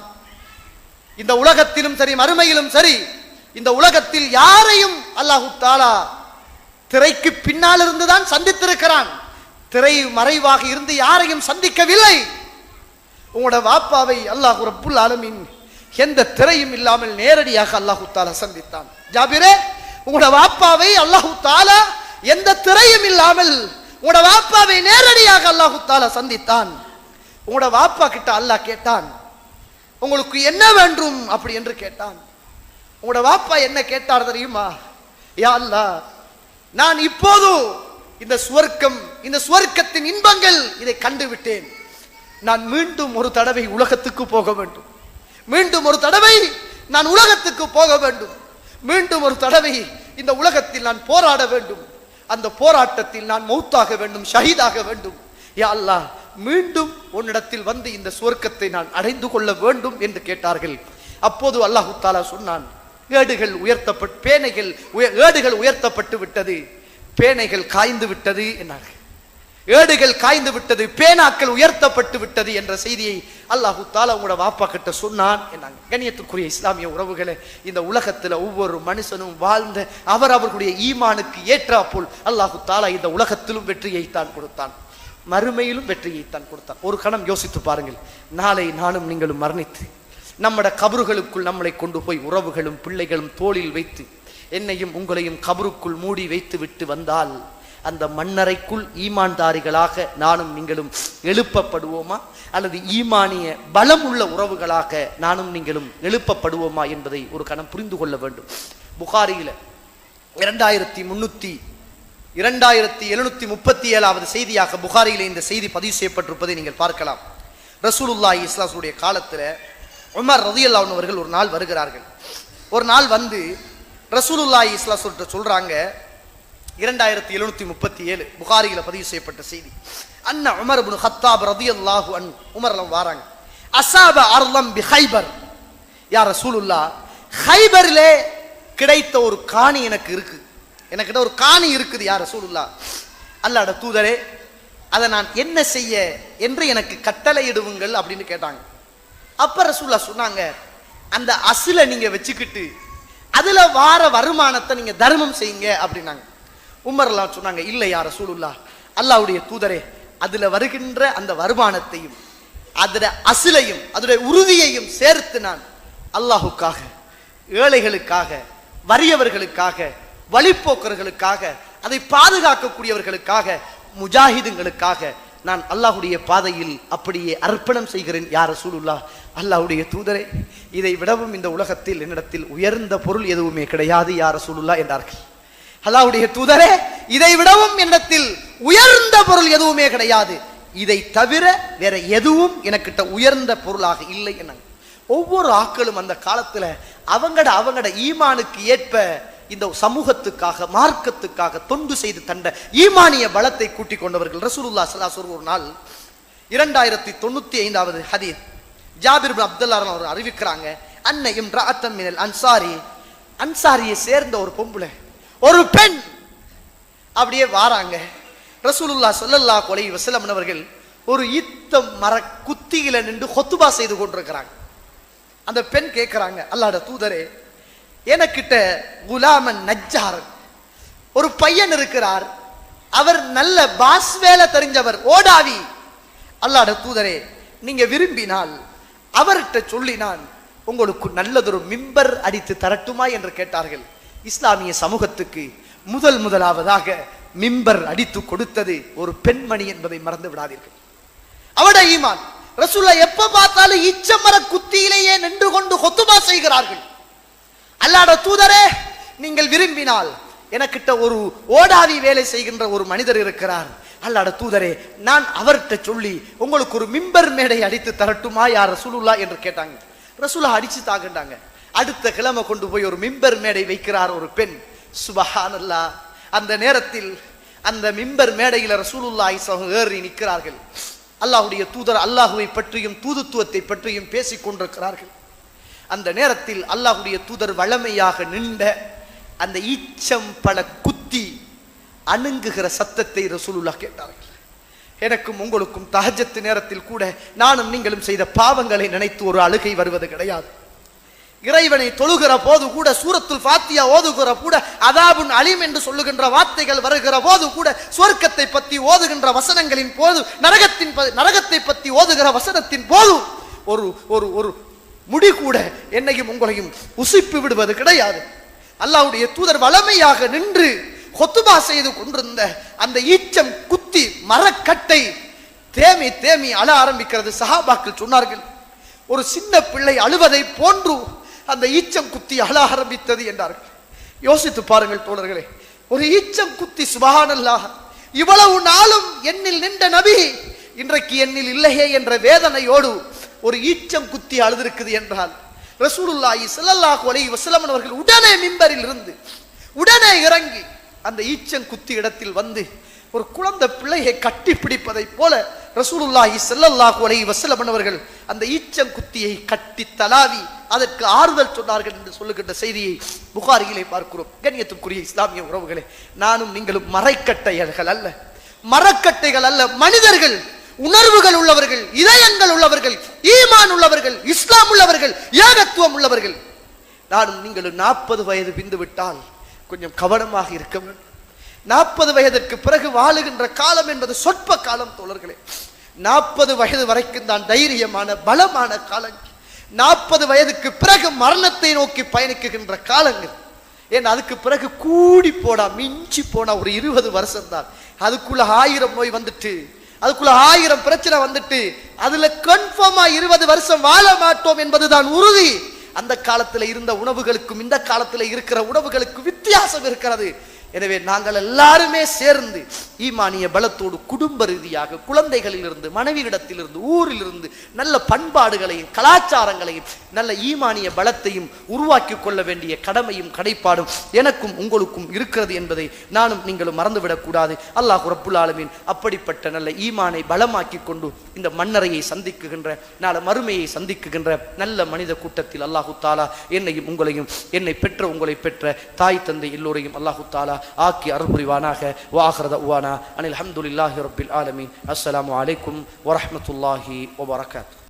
இந்த உலகத்திலும் சரி மறுமையிலும் சரி, இந்த உலகத்தில் யாரையும் அல்லாஹ் தஆலா திரைக்கு பின்னால் இருந்துதான் சந்தித்திருக்கிறான், திரை மறைவாக இருந்து யாரையும் சந்திக்கவில்லை. உங்களோட வாப்பாவை அல்லாஹ் ரப்புல் ஆலமீன் எந்த திரையும் இல்லாமல் நேரடியாக அல்லாஹ் தஆலா சந்தித்தான். ஜாபிரே உங்களோட வாப்பாவை அல்லாஹ் தஆலா எந்த திரையும் இல்லாமல் உங்களோட வாப்பாவை நேரடியாக அல்லாஹ் தஆலா சந்தித்தான். உங்களோட வாப்பா கிட்ட அல்லாஹ் கேட்டான், உங்களுக்கு என்ன வேண்டும் அப்படி என்று கேட்டான். உங்களோட வாப்பா என்ன கேட்டார் தெரியுமா? யா அல்லாஹ், நான் இப்போதும் இந்த சுவர்க்கம், இந்த சுவர்க்கத்தின் இன்பங்கள் இதை கண்டு விட்டேன். நான் மீண்டும் ஒரு தடவை உலகத்துக்கு போக வேண்டும். மீண்டும் ஒரு தடவை நான் உலகத்துக்கு போக வேண்டும். மீண்டும் ஒரு தடவை இந்த உலகத்தில் நான் போராட வேண்டும். அந்த போராட்டத்தில் நான் மௌத்தாக வேண்டும், ஷஹீதாக வேண்டும். யா அல்லாஹ், மீண்டும் உன்னிடத்தில் வந்து இந்த சுவர்க்கத்தை நான் அடைந்து கொள்ள வேண்டும் என்று கேட்டார்கள். அப்போது அல்லாஹு தஆலா சொன்னான், ஏடுகள் உயர்த்தப்பட்டு விட்டது, பேனைகள் காய்ந்து விட்டது என்றார்கள். ஏடுகள் காய்ந்து விட்டது, பேனாக்கள் உயர்த்தப்பட்டு விட்டது என்ற செய்தியை அல்லாஹு தஆலா உங்களோட வாப்பா கிட்ட சொன்னான் என்றாங்க. கண்ணியத்துக்குரிய இஸ்லாமிய உறவுகளே, இந்த உலகத்தில் ஒவ்வொரு மனுஷனும் வாழ்ந்த அவர்களுடைய ஈமானுக்கு ஏற்றாப்போல் அல்லாஹு தஆலா இந்த உலகத்திலும் வெற்றியைத்தான் கொடுத்தான், மறுமையிலும் வெற்றியைத்தான் கொடுத்தான். ஒரு கணம் யோசித்து பாருங்கள். நாளை நானும் நீங்களும் மரணித்து நம்முடைய கபறுகளுக்குள் நம்மளை கொண்டு போய் உறவுகளும் பிள்ளைகளும் தோளில் வைத்து என்னையும் உங்களையும் கபருக்குள் மூடி வைத்து விட்டு வந்தால் அந்த மண்ணறைக்குள் ஈமான்தாரிகளாக நானும் நீங்களும் எழுப்பப்படுவோமா, அல்லது ஈமானிய பலம் உள்ள உறவுகளாக நானும் நீங்களும் எழுப்பப்படுவோமா என்பதை ஒரு கணம் புரிந்து கொள்ள வேண்டும். புகாரியில 2737வது செய்தியாக புகாரியில இந்த செய்தி பதிவு செய்யப்பட்டிருப்பதை நீங்கள் பார்க்கலாம். ரசூலுல்லாஹி ஸல்லல்லாஹு அலைஹி வஸல்லம் காலத்துல உமர் ரலியல்லாஹு அன்ஹு அவர்கள் ஒரு நாள் வருகிறார்கள். ஒரு நாள் வந்து ரசூலுல்லாஹி ஸல்லல்லாஹு அலைஹி வஸல்லம் சொல்றாங்க, 2737 புகாரியில பதிவு செய்யப்பட்ட செய்தி. அன்ன உமர் இப்னு கத்தாப் ரலியல்லாஹு அன்ஹு, உமர்லாம் வராங்க, அஸாப அர்லம் பி ஹைபர், யா ரசூலுல்லாஹ், ஹைபரிலே கிடைத்த ஒரு காணி எனக்கு இருக்கு, எனக்கிட்ட ஒரு காணி இருக்குது யா ரசூலுல்லாஹ், அல்லாஹ்வுடைய தூதரே, அதை நான் என்ன செய்ய என்று எனக்கு கட்டளையிடுவுங்கள் அப்படின்னு கேட்டாங்க. அப்ப ரசூலுல்லாஹ் சொன்னாங்க, அந்த அஸ்ல நீங்க வச்சுக்கிட்டு அதுல வார வருமானத்தை நீங்க தர்மம் செய்யுங்க அப்படின்னாங்க. உமர்லாம் சொன்னாங்க, இல்லை யா ரசூலுல்லாஹ், அல்லாஹ்வுடைய தூதரே, அதுல வருகின்ற அந்த வருமானத்தையும் அதுல அஸ்லையும் அதோடைய உறுதியையும் சேர்த்து நான் அல்லாஹுக்காக, ஏழைகளுக்காக, வறியவர்களுக்காக, வழிப்போக்கர்களுக்காக, அதை பாதுகாக்கக்கூடியவர்களுக்காக, முஜாஹிதுங்களுக்காக நான் அல்லாஹ்வுடைய பாதையில் அப்படியே அர்ப்பணம் செய்கிறேன் யா ரசூலுல்லாஹ். அல்லாஹ்வுடைய தூதரே, இதை விடவும் இந்த உலகத்தில் என்னிடத்தில் உயர்ந்த பொருள் எதுவுமே கிடையாது யா ரசூலுல்லாஹ் என்றார்கள். அல்லாஹ்வுடைய தூதரே, இதை விடவும் என்னிடத்தில் உயர்ந்த பொருள் எதுவுமே கிடையாது, இதை தவிர வேற எதுவும் எனக்கிட்ட உயர்ந்த பொருளாக இல்லை என்ன. ஒவ்வொரு ஆக்களும் அந்த காலத்துல அவங்கட ஈமானுக்கு ஏற்ப இந்த சமூகத்துக்காக, மார்க்கத்துக்காக தொண்டு செய்து தந்த ஈமானிய பலத்தை கூட்டிக் கொண்டவர்கள். ரசூலுல்லாஹ் ஸல்லல்லாஹு அலைஹி வஸல்லம் ஒரு நாள் 2095வது ஹதீஸ், ஜாபிர் இப்னு அப்துல்லாஹ் அவர் அறிவிக்கிறாங்க, அன்ன இம்ரஅத்தன் மினல் அன்சாரி, அன்சாரியை சேர்ந்த ஒரு பொம்பளை, ஒரு பெண் அப்படியே வாராங்க. ரசூலுல்லாஹ் ஸல்லல்லாஹு அலைஹி வஸல்லம் அவர்கள் ஒரு ஈத்த மர குத்தியில நின்று ஹுத்பா செய்து கொண்டிருக்கிறாங்க. அந்த பெண் கேட்கிறாங்க, அல்லாஹ்வுடைய தூதரே, எனக்கிட்ட குலாமன் நஜ்ஜார் ஒரு பையன் இருக்கிறார், அவர் நல்ல பாஸ் வேலை தெரிஞ்சவர், ஓடாவி. அல்லாஹ்வுடைய தூதரே, நீங்க விரும்பினால் அவர்கிட்ட சொல்லி நான் உங்களுக்கு நல்லதொரு மிம்பர் அடித்து தரட்டுமா என்று கேட்டார்கள். இஸ்லாமிய சமூகத்துக்கு முதலாவதாக மிம்பர் அடித்து கொடுத்தது ஒரு பெண்மணி என்பதை மறந்து விடாதீர்கள். அவட ஈமான். ரசூலுல்லாஹ் எப்ப பார்த்தாலும் ஈச்சமர குத்தியிலேயே நின்று கொண்டு ஹுத்பா செய்கிறார்கள். அல்லாஹ்வுடைய தூதரே, நீங்கள் விரும்பினால் எனக்கிட்ட ஒரு ஓடாவி வேலை செய்கின்ற ஒரு மனிதர் இருக்கிறார், அல்லாஹ்வுடைய தூதரே, நான் அவர்கிட்ட சொல்லி உங்களுக்கு ஒரு மிம்பர் மேடை அடித்து தரட்டுமா யா ரசூலுல்லாஹ் என்று கேட்டாங்க. ரசூலுல்லாஹ் அடிச்சு தாங்கண்டாங்க. அடுத்த கிழமை கொண்டு போய் ஒரு மிம்பர் மேடை வைக்கிறார் ஒரு பெண். சுபஹானல்லாஹ். அந்த நேரத்தில் அந்த மிம்பர் மேடையில ரசூலுல்லாஹி ஸல்லல்லாஹு ஏறி நிற்கிறார்கள். அல்லாஹ்வுடைய தூதர் அல்லாஹுவை பற்றியும் தூதுத்துவத்தை பற்றியும் பேசிக் கொண்டிருக்கிறார்கள். அந்த நேரத்தில் அல்லாஹ்வுடைய தூதர் வளமையாக நின்ற அந்த ஈச்சம் பல குத்தி அணுங்குகிற சத்தத்தை ரசூலுல்லாஹ் கேட்டார்கள். எனக்கும் உங்களுக்கும் தஹஜ்ஜத் நேரத்தில் கூட நானும் நீங்களும் செய்த பாவங்களை நினைத்து ஒரு அழுகை வருவது கிடையாது. இறைவனை தொழுகிற போது கூட, சூரத்துல் ஃபாத்தியா ஓதுகிற கூட, அதாபுன் அலீம் என்று சொல்லுகின்ற வார்த்தைகள் வருகிற போது கூட, சுவர்க்கத்தை பற்றி ஓதுகின்ற வசனங்களின் போது, நரகத்தை பற்றி ஓதுகிற வசனத்தின் போது ஒரு ஒரு ஒரு முடி கூட என்னையும் உங்களையும் உசிப்பு விடுவது கிடையாது. அல்லாஹ்வுடைய தூதர் வளமையாக நின்று ஹுத்பா செய்து கொண்டிருந்த அந்த ஈச்சம் குத்தி மரக்கட்டை தேமி தேமி அழ ஆரம்பிக்கிறது. சஹாபாக்கள் சொன்னார்கள், ஒரு சின்ன பிள்ளை அழுவதை போன்று அந்த ஈச்சம் குத்தி அழ ஆரம்பித்தது என்றார்கள். யோசித்து பாருங்கள் தோழர்களே, ஒரு ஈச்சம் குத்தி சுப்ஹானல்லாஹ், இவ்வளவு நாளும் என்னில் நின்ற நபி இன்றைக்கு என்னில் இல்லையே என்ற வேதனையோடு ஒரு ஈச்சம் குத்தி அழுதிருக்குது என்றால், ரசூலுல்லாஹி ஸல்லல்லாஹு அலைஹி வஸல்லம் அவர்கள் உடனே மிம்பரில் இருந்து உடனே இறங்கி அந்த ஈச்சங்குத்தி இடத்தில் வந்து ஒரு குழந்தை பிள்ளையை கட்டி பிடிப்பதை போல ரசூலுல்லாஹி ஸல்லல்லாஹு அலைஹி வஸல்லம் அவர்கள் அந்த ஈச்சங்குத்தியை கட்டி தலாவி அதற்கு ஆறுதல் சொன்னார்கள் என்று சொல்லுகின்ற செய்தியை புகாரியிலே பார்க்கிறோம். கண்ணியத்துக்குரிய இஸ்லாமிய உறவுகளே, நானும் நீங்களும் மரக்கட்டைகள் அல்ல, மரக்கட்டைகள் அல்ல, மனிதர்கள், உணர்வுகள் உள்ளவர்கள், இதயங்கள் உள்ளவர்கள், ஈமான் உள்ளவர்கள், இஸ்லாம் உள்ளவர்கள், ஏகத்துவம் உள்ளவர்கள். நானும் நீங்களும் 40 வயது பிந்து விட்டால் கொஞ்சம் கவனமாக இருக்க வேண்டும். 40 வயதிற்கு பிறகு வாழுகின்ற காலம் என்பது சொற்ப காலம் தோழர்களே. 40 வயது வரைக்கும் தான் தைரியமான பலமான காலங்கள். 40 வயதுக்கு பிறகு மரணத்தை நோக்கி பயணிக்குகின்ற காலங்கள். ஏன், அதுக்கு பிறகு கூடி போனா மிஞ்சி போனா ஒரு 20 வருஷம் தான். அதுக்குள்ள 1000 நோய் வந்துட்டு, அதுக்குள்ள 1000 பிரச்சனை வந்துட்டு, அதுல கன்ஃபார்மா 20 வருஷம் வாழ மாட்டோம் என்பதுதான் உறுதி. அந்த காலத்துல இருந்த உணவுகளுக்கும் இந்த காலத்துல இருக்கிற உணவுகளுக்கும் வித்தியாசம் இருக்கிறது. எனவே நாங்கள் எல்லாருமே சேர்ந்து ஈமானிய பலத்தோடு குடும்ப ரீதியாக குழந்தைகளிலிருந்து, மனைவியிடத்திலிருந்து, ஊரிலிருந்து நல்ல பண்பாடுகளையும் கலாச்சாரங்களையும் நல்ல ஈமானிய பலத்தையும் உருவாக்கி கொள்ள வேண்டிய கடமையும் கடைப்பாடும் எனக்கும் உங்களுக்கும் இருக்கிறது என்பதை நானும் நீங்களும் மறந்துவிடக் கூடாது. அல்லாஹ் ரப்புல் ஆலமீன் அப்படிப்பட்ட நல்ல ஈமானை பலமாக்கி கொண்டு இந்த மன்னரையை சந்திக்குகின்ற நாளை மறுமையை சந்திக்குகின்ற நல்ல மனித கூட்டத்தில் அல்லாஹு தாலா என்னையும் உங்களையும், என்னை பெற்ற உங்களை பெற்ற தாய் தந்தை எல்லோரையும் அல்லாஹு தாலா ஆக்கி அருள் புரிவானாக. வாஹிர தஅவானா அனில் ஹம்துலில்லாஹி ரப்பில் ஆலமீன். அஸ்ஸலாமு அலைக்கும் வரஹ்மத்துல்லாஹி வபரகாத்துஹு.